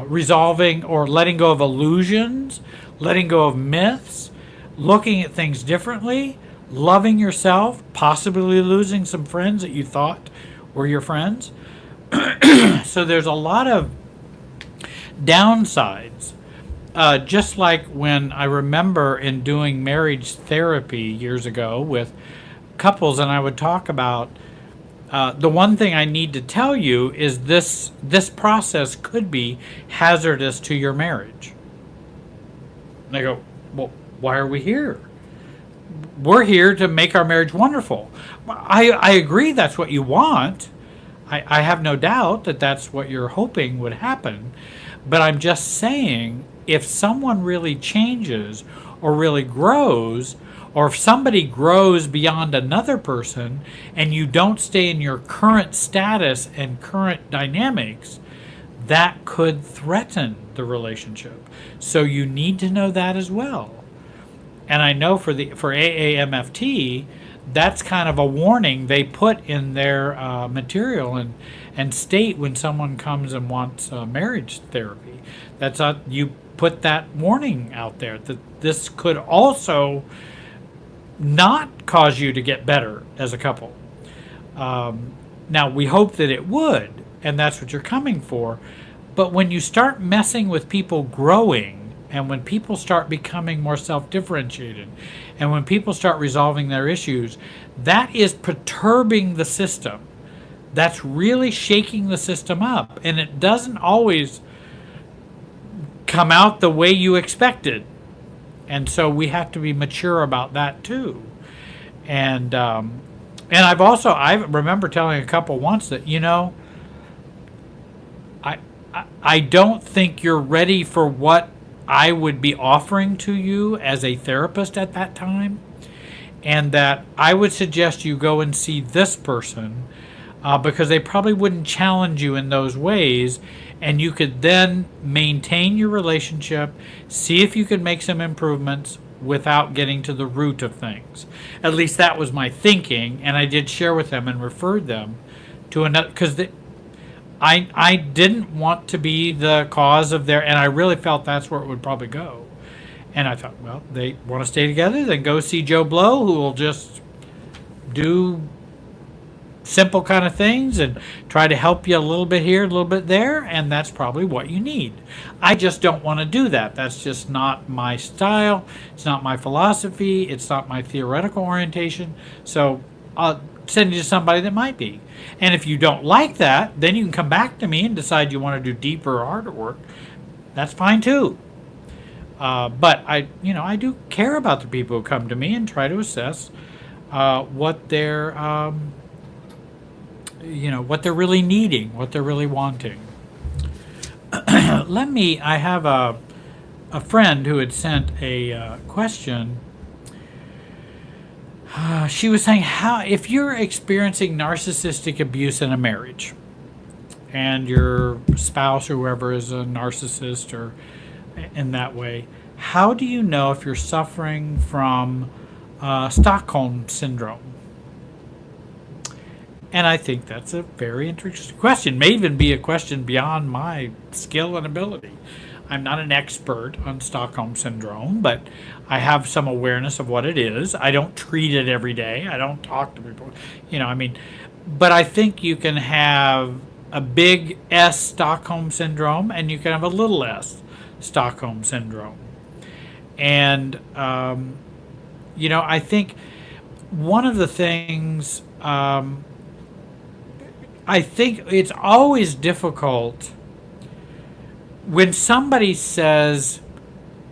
resolving or letting go of illusions, letting go of myths, looking at things differently, loving yourself, possibly losing some friends that you thought were your friends. So there's a lot of downsides. Just like when I remember in doing marriage therapy years ago with couples, and I would talk about the one thing I need to tell you is this process could be hazardous to your marriage. And I go, well, why are we here? We're here to make our marriage wonderful. I agree that's what you want. I have no doubt that that's what you're hoping would happen. But I'm just saying, if someone really changes or really grows, or if somebody grows beyond another person and you don't stay in your current status and current dynamics, that could threaten the relationship. So you need to know that as well. And I know for AAMFT, that's kind of a warning they put in their material and state when someone comes and wants marriage therapy. That's you put that warning out there that this could also not cause you to get better as a couple. Now, we hope that it would, and that's what you're coming for. But when you start messing with people growing, and when people start becoming more self-differentiated, and when people start resolving their issues, that is perturbing the system. That's really shaking the system up. And it doesn't always come out the way you expected. And so we have to be mature about that too. And I remember telling a couple once that, I don't think you're ready for what I would be offering to you as a therapist at that time, and that I would suggest you go and see this person because they probably wouldn't challenge you in those ways, and you could then maintain your relationship, see if you could make some improvements without getting to the root of things. At least that was my thinking, and I did share with them and referred them to another, because I didn't want to be the cause of their, and I really felt that's where it would probably go. And I thought, well, they want to stay together, then go see Joe Blow, who will just do simple kind of things and try to help you a little bit here, a little bit there, and that's probably what you need. I just don't want to do that. That's just not my style. It's not my philosophy. It's not my theoretical orientation. So I'll send you to somebody that might be. And if you don't like that, then you can come back to me and decide you want to do deeper or harder work. That's fine too. But I do care about the people who come to me and try to assess what they're what they're really needing, what they're really wanting. I have a friend who had sent a question. She was saying, if you're experiencing narcissistic abuse in a marriage and your spouse or whoever is a narcissist or in that way, how do you know if you're suffering from Stockholm syndrome? And I think that's a very interesting question. May even be a question beyond my skill and ability. I'm not an expert on Stockholm syndrome, but I have some awareness of what it is. I don't treat it every day. I don't talk to people. But I think you can have a big S Stockholm syndrome and you can have a little s Stockholm syndrome. And, I think one of the things, I think it's always difficult when somebody says,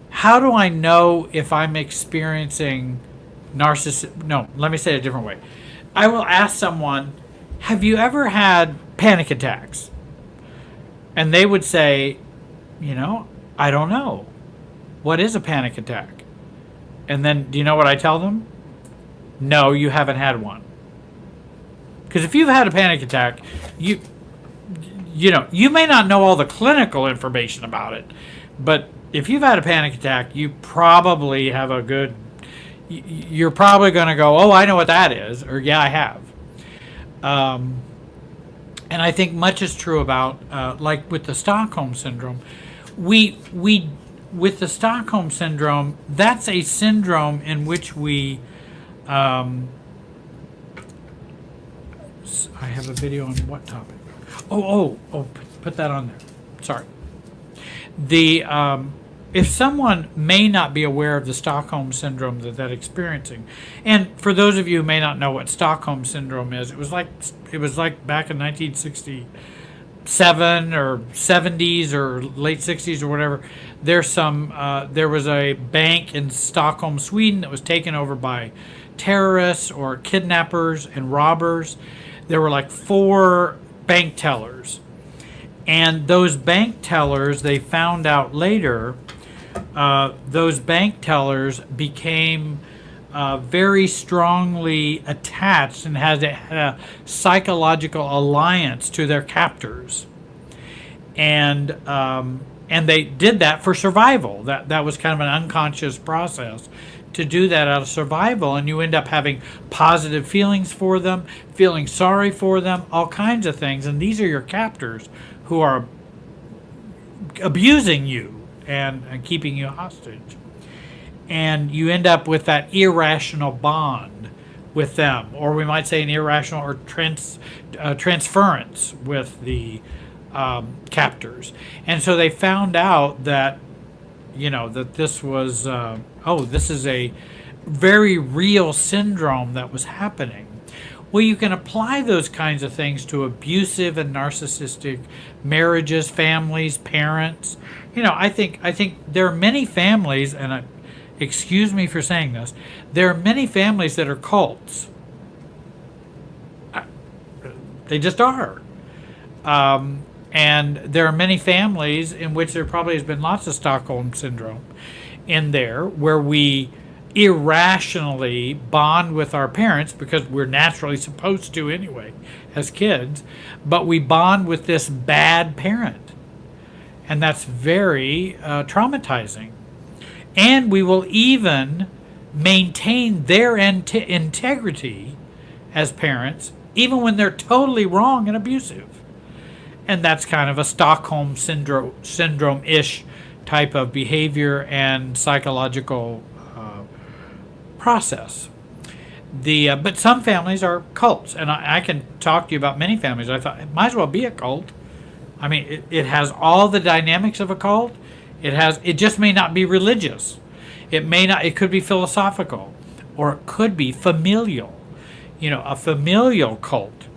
how do I know if I'm experiencing narcissism? No, let me say it a different way. I will ask someone, have you ever had panic attacks? And they would say, I don't know. What is a panic attack? And then, do you know what I tell them? No, you haven't had one. Because if you've had a panic attack, you may not know all the clinical information about it, but if you've had a panic attack, you probably have you're probably going to go, oh, I know what that is, or yeah, I have. And I think much is true about, like with the Stockholm syndrome. With the Stockholm syndrome, that's a syndrome in which we, I have a video on what topic? Oh, put that on there. Sorry. The if someone may not be aware of the Stockholm syndrome that they're experiencing, and for those of you who may not know what Stockholm syndrome is, it was like back in 1967 or 70s or late 60s or whatever. There was a bank in Stockholm, Sweden, that was taken over by terrorists or kidnappers and robbers. There were like 4 bank tellers, and those bank tellers, they found out later, those bank tellers became very strongly attached and had a psychological alliance to their captors, and they did that for survival. That was kind of an unconscious process to do that out of survival, and you end up having positive feelings for them, feeling sorry for them, all kinds of things. And these are your captors who are abusing you and keeping you hostage. And you end up with that irrational bond with them, or we might say an irrational or transference with the captors. And so they found out that, that this was, this is a very real syndrome that was happening. Well, you can apply those kinds of things to abusive and narcissistic marriages, families, parents. I think there are many families, and excuse me for saying this, there are many families that are cults. They just are. And there are many families in which there probably has been lots of Stockholm syndrome in there, where we irrationally bond with our parents because we're naturally supposed to anyway as kids, but we bond with this bad parent, and that's very traumatizing. And we will even maintain their integrity as parents even when they're totally wrong and abusive. And that's kind of a Stockholm syndrome-ish type of behavior and psychological process. But some families are cults, and I can talk to you about many families. I thought it might as well be a cult. I mean, it has all the dynamics of a cult. It just may not be religious. It could be philosophical, or it could be familial. A familial cult.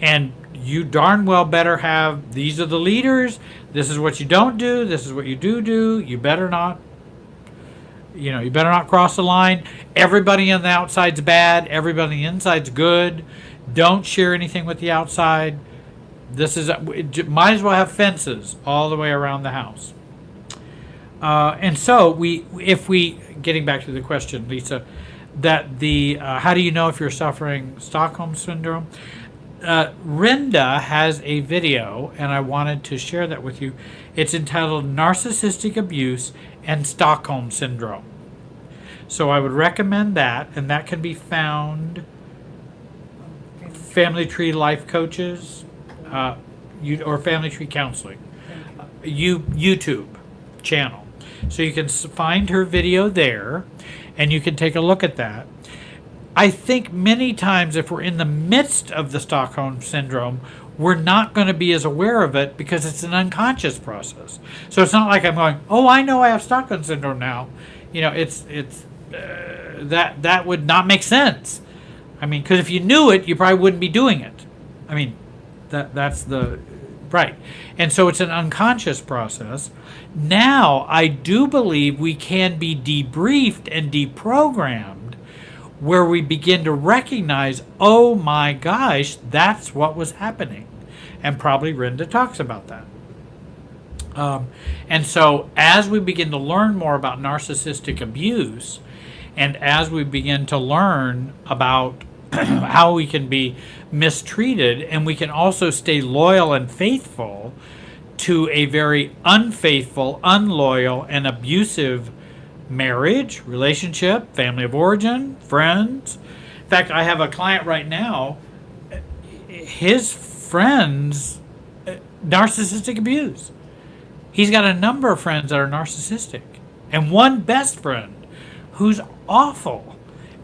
And you darn well better have, these are the leaders, this is what you don't do, this is what you do, you better not, you better not cross the line. Everybody on the outside's bad, everybody on the inside's good. Don't share anything with the outside. Might as well have fences all the way around the house. And so getting back to the question, Lisa, that how do you know if you're suffering Stockholm syndrome? Rinda has a video, and I wanted to share that with you. It's entitled Narcissistic Abuse and Stockholm Syndrome. So I would recommend that, and that can be found Family Tree Life Coaches or Family Tree Counseling YouTube channel. So you can find her video there, and you can take a look at that. I think many times if we're in the midst of the Stockholm Syndrome, we're not going to be as aware of it because it's an unconscious process. So it's not like I'm going, oh, I know I have Stockholm Syndrome now. That would not make sense. I mean, because if you knew it, you probably wouldn't be doing it. I mean, that's the right. And so it's an unconscious process. Now, I do believe we can be debriefed and deprogrammed, where we begin to recognize, oh my gosh, that's what was happening. And probably Rinda talks about that. And so as we begin to learn more about narcissistic abuse, and as we begin to learn about how we can be mistreated, and we can also stay loyal and faithful to a very unfaithful, unloyal, and abusive marriage, relationship, family of origin, friends. In fact, I have a client right now, his friends, narcissistic abuse. He's got a number of friends that are narcissistic, and one best friend who's awful.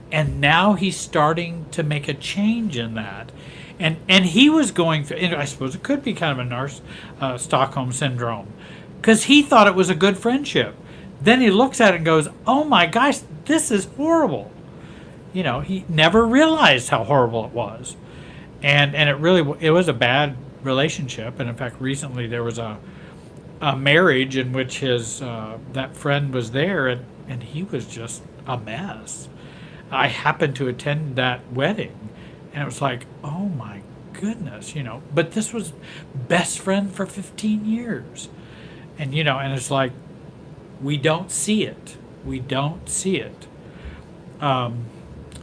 And now he's starting to make a change in that. And he was going through, I suppose it could be kind of a Stockholm syndrome, because he thought it was a good friendship. Then he looks at it and goes, oh my gosh, this is horrible. He never realized how horrible it was. And it was a bad relationship. And in fact, recently there was a marriage in which his that friend was there, and he was just a mess. I happened to attend that wedding, and it was like, oh my goodness, But this was best friend for 15 years, and and it's like we don't see it. We don't see it.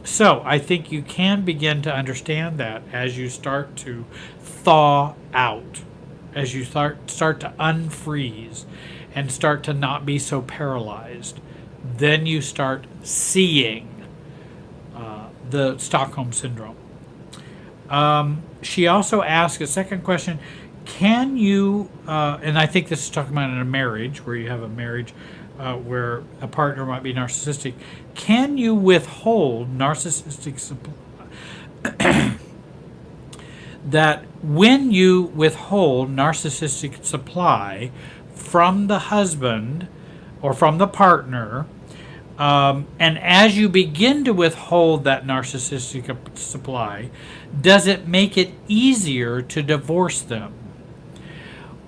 So I think you can begin to understand that as you start to thaw out, as you start to unfreeze and start to not be so paralyzed. Then you start seeing the Stockholm Syndrome. She also asked a second question, can you, and I think this is talking about in a marriage, where you have a marriage where a partner might be narcissistic, can you withhold narcissistic supply? That when you withhold narcissistic supply from the husband or from the partner, and as you begin to withhold that narcissistic supply, does it make it easier to divorce them?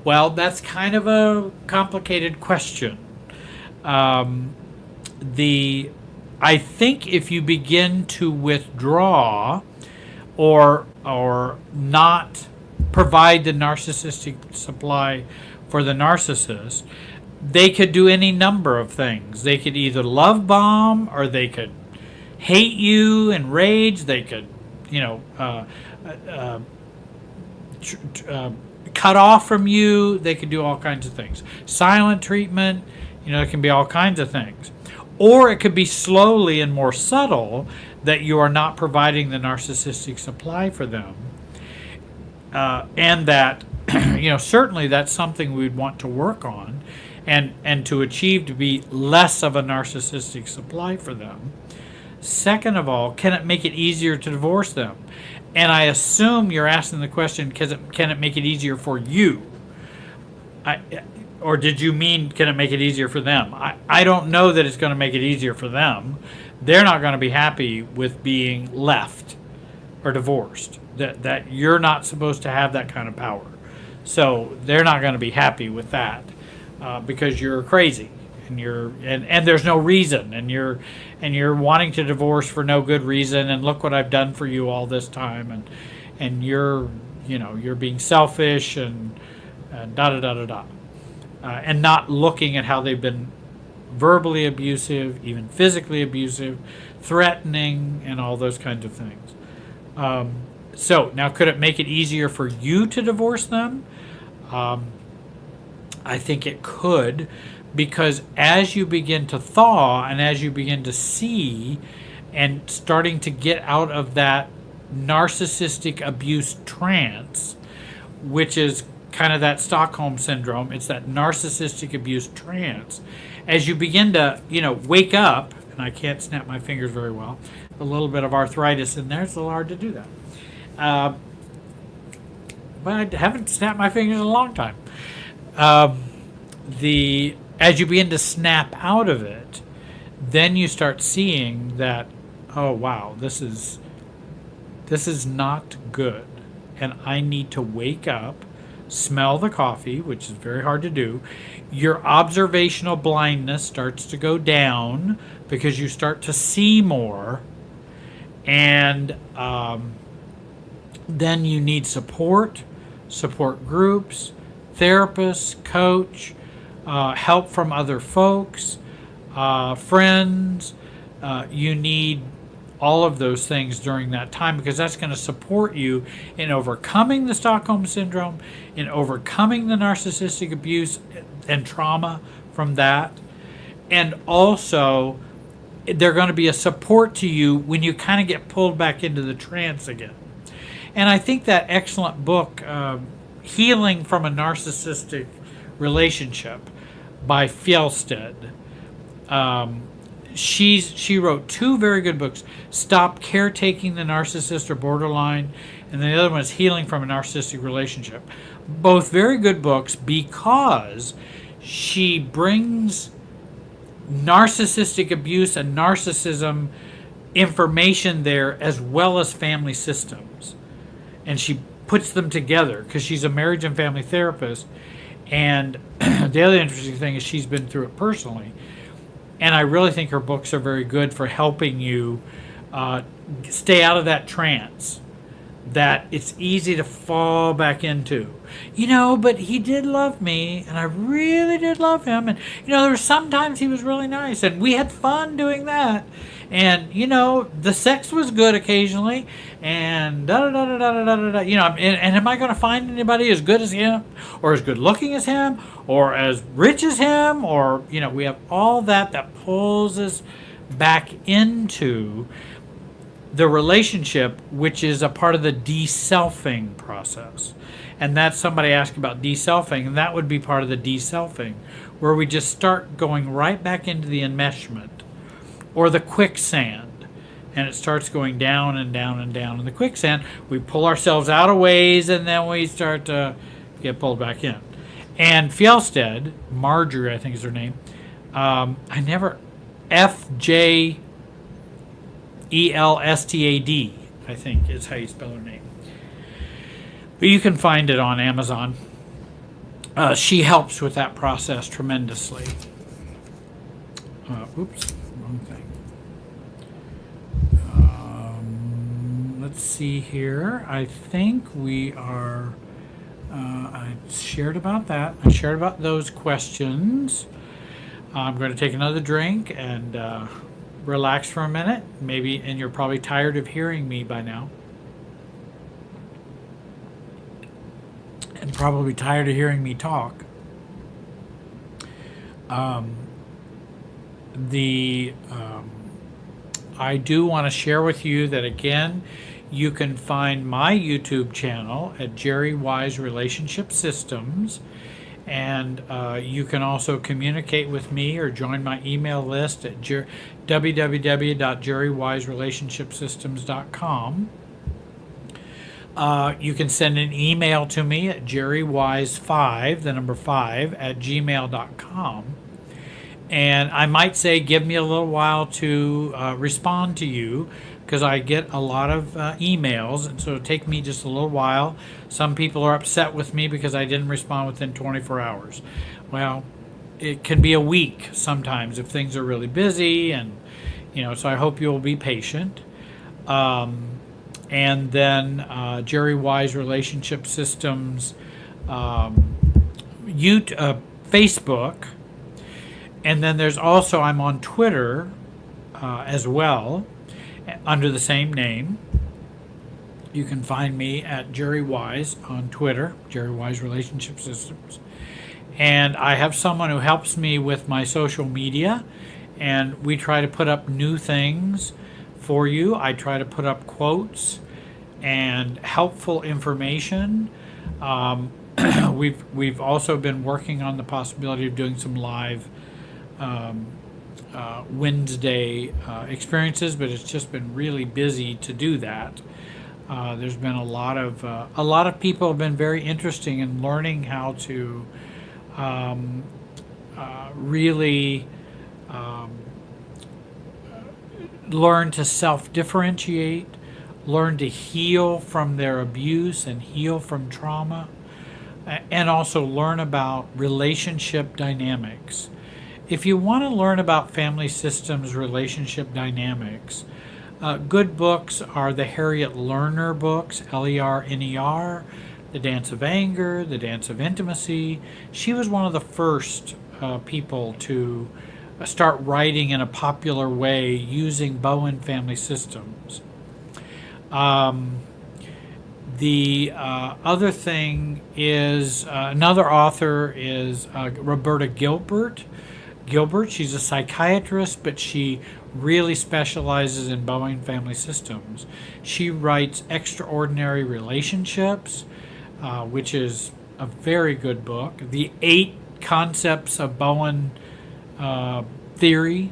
Well, that's kind of a complicated question. I think if you begin to withdraw or not provide the narcissistic supply for the narcissist, they could do any number of things. They could either love bomb, or they could hate you and rage. They could, cut off from you. They could do all kinds of things. Silent treatment, it can be all kinds of things. Or it could be slowly and more subtle, that you are not providing the narcissistic supply for them. And that, certainly that's something we'd want to work on and to achieve to be less of a narcissistic supply for them. Second of all, can it make it easier to divorce them? And I assume you're asking the question, can it make it easier for you? Or did you mean, can it make it easier for them? I don't know that it's going to make it easier for them. They're not going to be happy with being left or divorced. That you're not supposed to have that kind of power. So they're not going to be happy with that because you're crazy and there's no reason, and you're wanting to divorce for no good reason, and look what I've done for you all this time, and you're being selfish and da da da da da. And not looking at how they've been verbally abusive, even physically abusive, threatening, and all those kinds of things. So now, could it make it easier for you to divorce them? I think it could, because as you begin to thaw and as you begin to see and starting to get out of that narcissistic abuse trance, which is kind of that Stockholm Syndrome, it's that narcissistic abuse trance. As you begin to, wake up, and I can't snap my fingers very well, a little bit of arthritis in there, it's a little hard to do that. But I haven't snapped my fingers in a long time. As you begin to snap out of it, then you start seeing that, oh wow, this is not good, and I need to wake up, smell the coffee, which is very hard to do. Your observational blindness starts to go down because you start to see more, and then you need support groups, therapists, coach, help from other folks, friends. You need all of those things during that time, because that's going to support you in overcoming the Stockholm Syndrome, in overcoming the narcissistic abuse and trauma from that. And also, they're going to be a support to you when you kind of get pulled back into the trance again. And I think that excellent book, Healing from a Narcissistic Relationship by Fjellstedt, she wrote two very good books, Stop Caretaking the Narcissist or Borderline, and the other one is Healing from a Narcissistic Relationship. Both very good books, because she brings narcissistic abuse and narcissism information there as well as family systems. And she puts them together because she's a marriage and family therapist. And the other interesting thing is she's been through it personally. And I really think her books are very good for helping you stay out of that trance that it's easy to fall back into. But he did love me, and I really did love him. And, there were sometimes he was really nice, and we had fun doing that. And, the sex was good occasionally, and da-da-da-da-da-da-da-da. And am I going to find anybody as good as him, or as good looking as him, or as rich as him? Or, we have all that pulls us back into the relationship, which is a part of the de-selfing process. And that's, somebody asked about de-selfing, and that would be part of the de-selfing, where we just start going right back into the enmeshment or the quicksand, and it starts going down and down and down in the quicksand. We pull ourselves out of ways, and then we start to get pulled back in. And Fjellstead, Marjorie, I think is her name, F-J E-L-S-T-A-D, I think is how you spell her name. But you can find it on Amazon. She helps with that process tremendously. Oops, wrong thing. Let's see here. I think we are... I shared about that. I shared about those questions. I'm going to take another drink and... relax for a minute, maybe, and you're probably tired of hearing me by now. And probably tired of hearing me talk. I do want to share with you that, again, you can find my YouTube channel at Jerry Wise Relationship Systems. And you can also communicate with me or join my email list at www.jerrywiserelationshipsystems.com. You can send an email to me at jerrywise5, the number 5, at gmail.com. And I might say, give me a little while to respond to you, because I get a lot of emails, and so it'll take me just a little while. Some people are upset with me because I didn't respond within 24 hours. Well, it can be a week sometimes if things are really busy, and so I hope you'll be patient. And then Jerry Wise Relationship Systems, Facebook, and then there's also, I'm on Twitter as well, under the same name. You can find me at Jerry Wise on Twitter, Jerry Wise Relationship Systems. And I have someone who helps me with my social media, and we try to put up new things for you. I try to put up quotes and helpful information. We've also been working on the possibility of doing some live Wednesday experiences, but it's just been really busy to do that. There's been a lot of people have been very interesting in learning how to really learn to self-differentiate, learn to heal from their abuse and heal from trauma, and also learn about relationship dynamics. If you want to learn about family systems, relationship dynamics, good books are the Harriet Lerner books, Lerner, The Dance of Anger, The Dance of Intimacy. She was one of the first people to start writing in a popular way using Bowen family systems. The other thing is, another author is Roberta Gilbert. She's a psychiatrist, but she really specializes in Bowen family systems. She writes Extraordinary Relationships, which is a very good book. The 8 Concepts of Bowen Theory,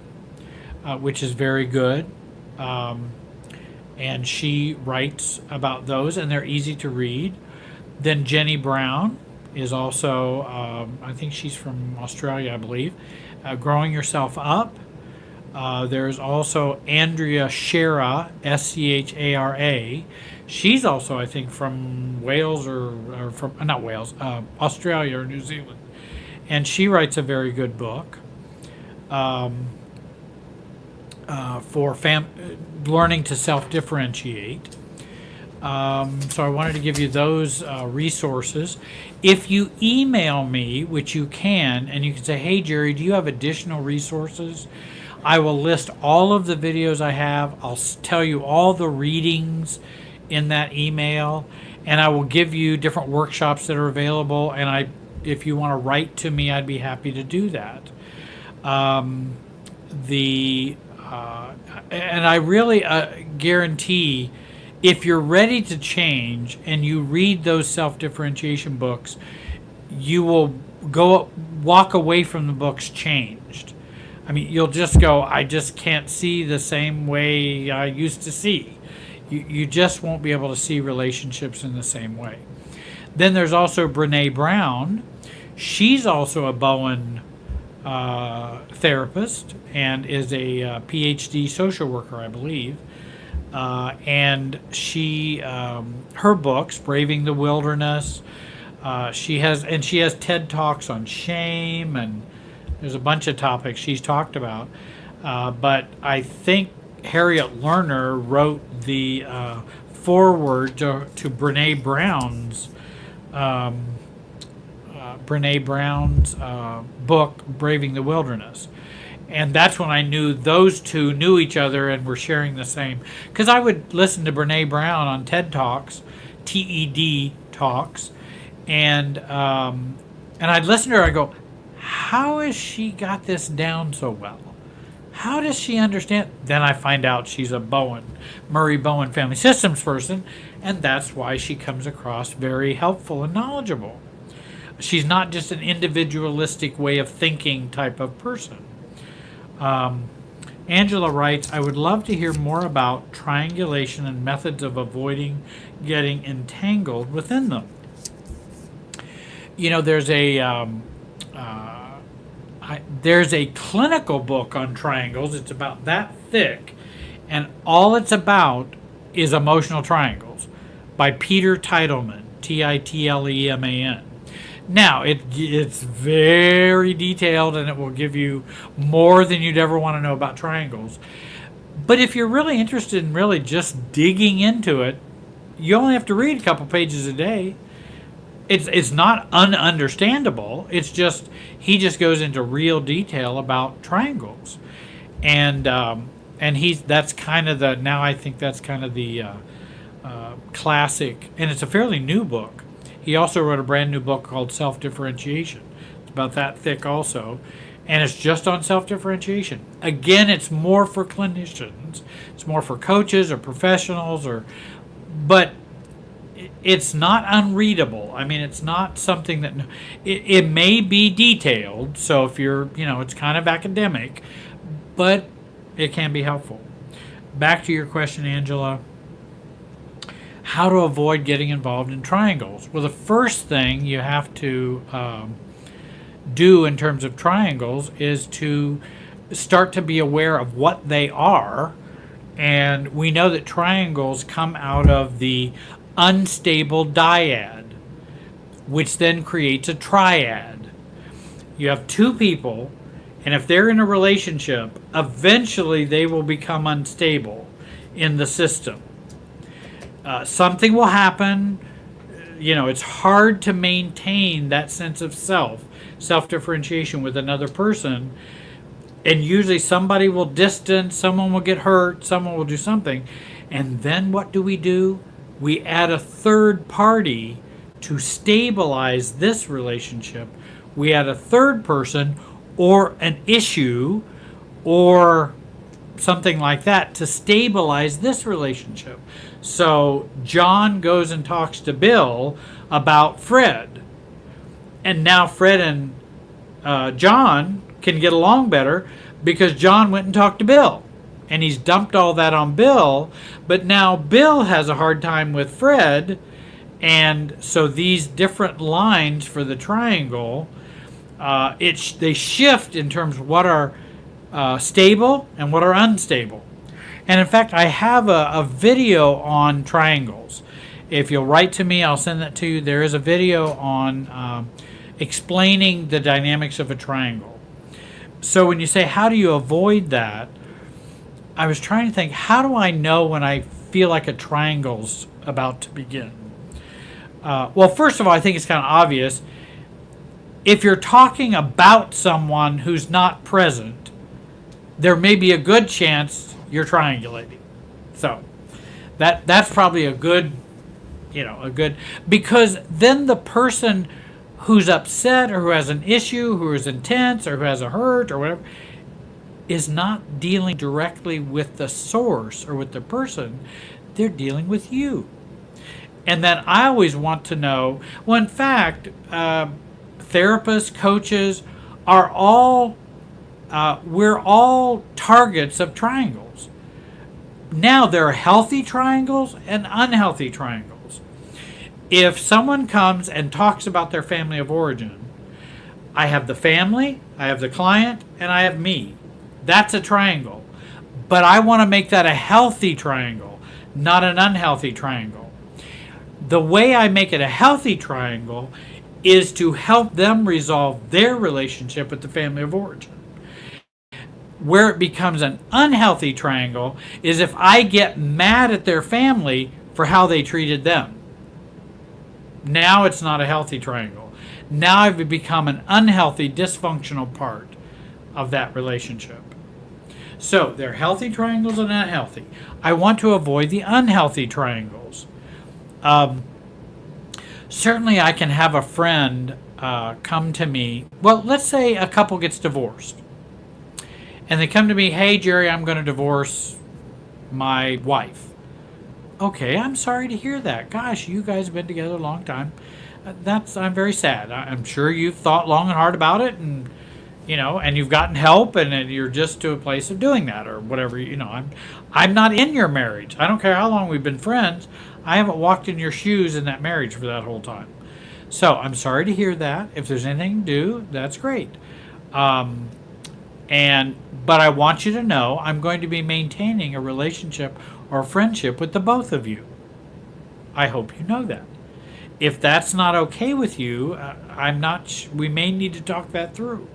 which is very good. And she writes about those, and they're easy to read. Then Jenny Brown, is also, I think she's from Australia, I believe. Growing Yourself Up. There's also Andrea Schara, Schara. She's also, I think, from Wales or from, not Wales, Australia or New Zealand. And she writes a very good book for learning to self-differentiate. So I wanted to give you those resources. If you email me, which you can, and you can say, hey, Jerry, do you have additional resources? I will list all of the videos I have. I'll tell you all the readings in that email, and I will give you different workshops that are available. And if you want to write to me, I'd be happy to do that. And I really guarantee, if you're ready to change and you read those self-differentiation books, you will walk away from the books changed. I mean, you'll just go, I just can't see the same way I used to see. You just won't be able to see relationships in the same way. Then there's also Brene Brown. She's also a Bowen therapist and is a PhD social worker, I believe. And she, her books, Braving the Wilderness, she has TED Talks on shame, and there's a bunch of topics she's talked about. But I think Harriet Lerner wrote the foreword to Brene Brown's book, Braving the Wilderness. And that's when I knew those two knew each other and were sharing the same. Because I would listen to Brene Brown on TED Talks, TED Talks, and I'd listen to her. I go, how has she got this down so well? How does she understand? Then I find out she's a Murray Bowen Family Systems person, and that's why she comes across very helpful and knowledgeable. She's not just an individualistic way of thinking type of person. Angela writes, I would love to hear more about triangulation and methods of avoiding getting entangled within them. You know, there's a clinical book on triangles. It's about that thick, and all it's about is emotional triangles by Peter Titleman, Titleman. Now, it's very detailed, and it will give you more than you'd ever want to know about triangles. But if you're really interested in really just digging into it, you only have to read a couple pages a day. It's not ununderstandable. It's just, he just goes into real detail about triangles. And that's kind of the, now I think that's kind of the classic, and it's a fairly new book. He also wrote a brand new book called Self-Differentiation. It's about that thick also. And it's just on self-differentiation. Again, it's more for clinicians. It's more for coaches or professionals, but it's not unreadable. I mean, it's not something that, it may be detailed. So if you're, it's kind of academic, but it can be helpful. Back to your question, Angela. How to avoid getting involved in triangles. Well, the first thing you have to do in terms of triangles is to start to be aware of what they are. And we know that triangles come out of the unstable dyad, which then creates a triad. You have two people, and if they're in a relationship, eventually they will become unstable in the system. Something will happen. It's hard to maintain that sense of self-differentiation with another person. And usually somebody will distance, someone will get hurt, someone will do something. And then what do? We add a third party to stabilize this relationship. We add a third person or an issue or something like that to stabilize this relationship. So John goes and talks to Bill about Fred. And now Fred and John can get along better because John went and talked to Bill. And he's dumped all that on Bill. But now Bill has a hard time with Fred. And so these different lines for the triangle, they shift in terms of what are stable and what are unstable. And in fact, I have a video on triangles. If you'll write to me, I'll send that to you. There is a video on explaining the dynamics of a triangle. So when you say, how do you avoid that? I was trying to think, how do I know when I feel like a triangle's about to begin? Well, first of all, I think it's kind of obvious. If you're talking about someone who's not present, there may be a good chance you're triangulating. So that's probably a good, because then the person who's upset or who has an issue, who is intense or who has a hurt or whatever, is not dealing directly with the source or with the person. They're dealing with you. And then I always want to know, well, in fact, therapists, coaches are all, we're all targets of triangles. Now, there are healthy triangles and unhealthy triangles. If someone comes and talks about their family of origin, I have the family, I have the client, and I have me. That's a triangle. But I want to make that a healthy triangle, not an unhealthy triangle. The way I make it a healthy triangle is to help them resolve their relationship with the family of origin. Where it becomes an unhealthy triangle is if I get mad at their family for how they treated them. Now it's not a healthy triangle. Now I've become an unhealthy, dysfunctional part of that relationship. So there are healthy triangles and unhealthy. I want to avoid the unhealthy triangles. Certainly I can have a friend come to me. Well, let's say a couple gets divorced. And they come to me, hey, Jerry, I'm going to divorce my wife. Okay, I'm sorry to hear that. Gosh, you guys have been together a long time. I'm very sad. I'm sure you've thought long and hard about it, and and you've gotten help, and you're just to a place of doing that or whatever. I'm not in your marriage. I don't care how long we've been friends. I haven't walked in your shoes in that marriage for that whole time. So I'm sorry to hear that. If there's anything to do, that's great. But I want you to know I'm going to be maintaining a relationship or a friendship with the both of you. I hope you know that. If that's not okay with you, we may need to talk that through.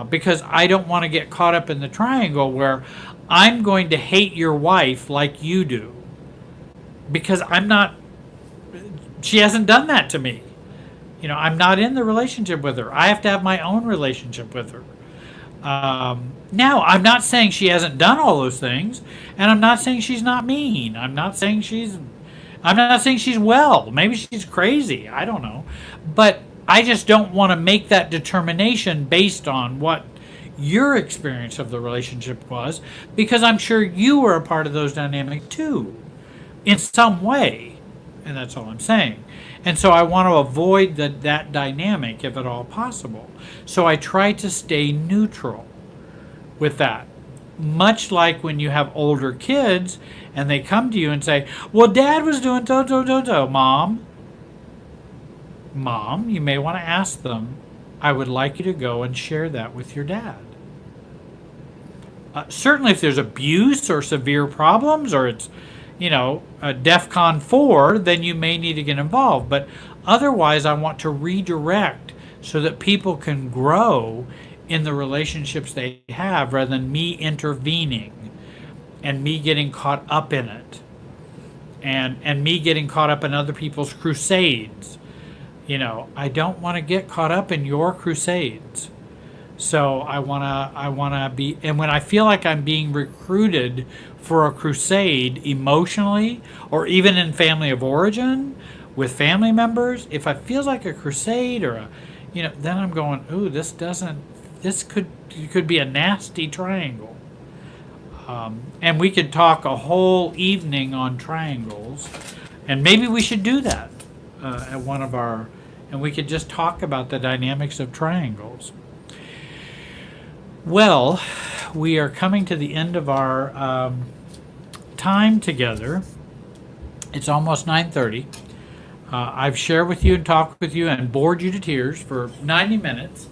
Because I don't want to get caught up in the triangle where I'm going to hate your wife like you do. Because she hasn't done that to me. I'm not in the relationship with her. I have to have my own relationship with her. Now, I'm not saying she hasn't done all those things, and I'm not saying she's not mean. I'm not saying she's well. Maybe she's crazy. I don't know. But I just don't want to make that determination based on what your experience of the relationship was, because I'm sure you were a part of those dynamics too, in some way. And that's all I'm saying. And so I want to avoid that dynamic if at all possible. So I try to stay neutral with that. Much like when you have older kids and they come to you and say, well, Dad was doing do. Mom, you may want to ask them, I would like you to go and share that with your dad. Certainly if there's abuse or severe problems or it's a DEFCON 4, then you may need to get involved. But otherwise, I want to redirect so that people can grow in the relationships they have rather than me intervening and me getting caught up in it and me getting caught up in other people's crusades. I don't want to get caught up in your crusades. So I want to be, and when I feel like I'm being recruited for a crusade emotionally, or even in family of origin with family members, if it feels like a crusade or then I'm going, ooh, this could be a nasty triangle. And we could talk a whole evening on triangles, and maybe we should do that at one of our, and we could just talk about the dynamics of triangles. Well, we are coming to the end of our time together. It's almost 9:30. I've shared with you and talked with you and bored you to tears for 90 minutes,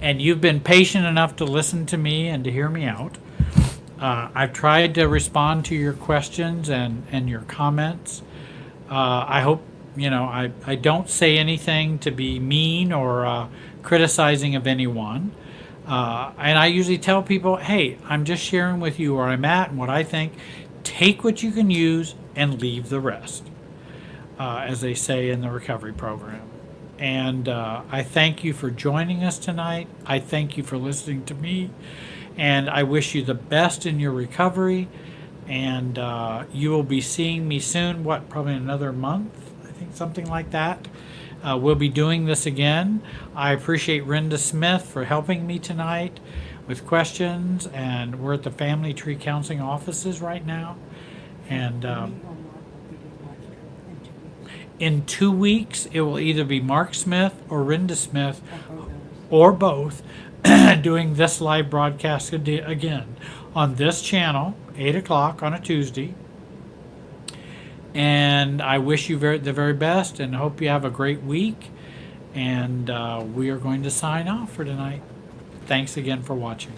and you've been patient enough to listen to me and to hear me out. I've tried to respond to your questions and your comments. I hope, I don't say anything to be mean or criticizing of anyone. And I usually tell people, hey, I'm just sharing with you where I'm at and what I think. Take what you can use and leave the rest, as they say in the recovery program. And I thank you for joining us tonight. I thank you for listening to me. And I wish you the best in your recovery. And you will be seeing me soon, probably in another month, I think, something like that. We'll be doing this again. I appreciate Rhonda Smith for helping me tonight with questions. And we're at the Family Tree Counseling offices right now. And in 2 weeks, it will either be Mark Smith or Rhonda Smith or both doing this live broadcast again on this channel, 8 o'clock on a Tuesday. And I wish you the very best and hope you have a great week. And we are going to sign off for tonight. Thanks again for watching.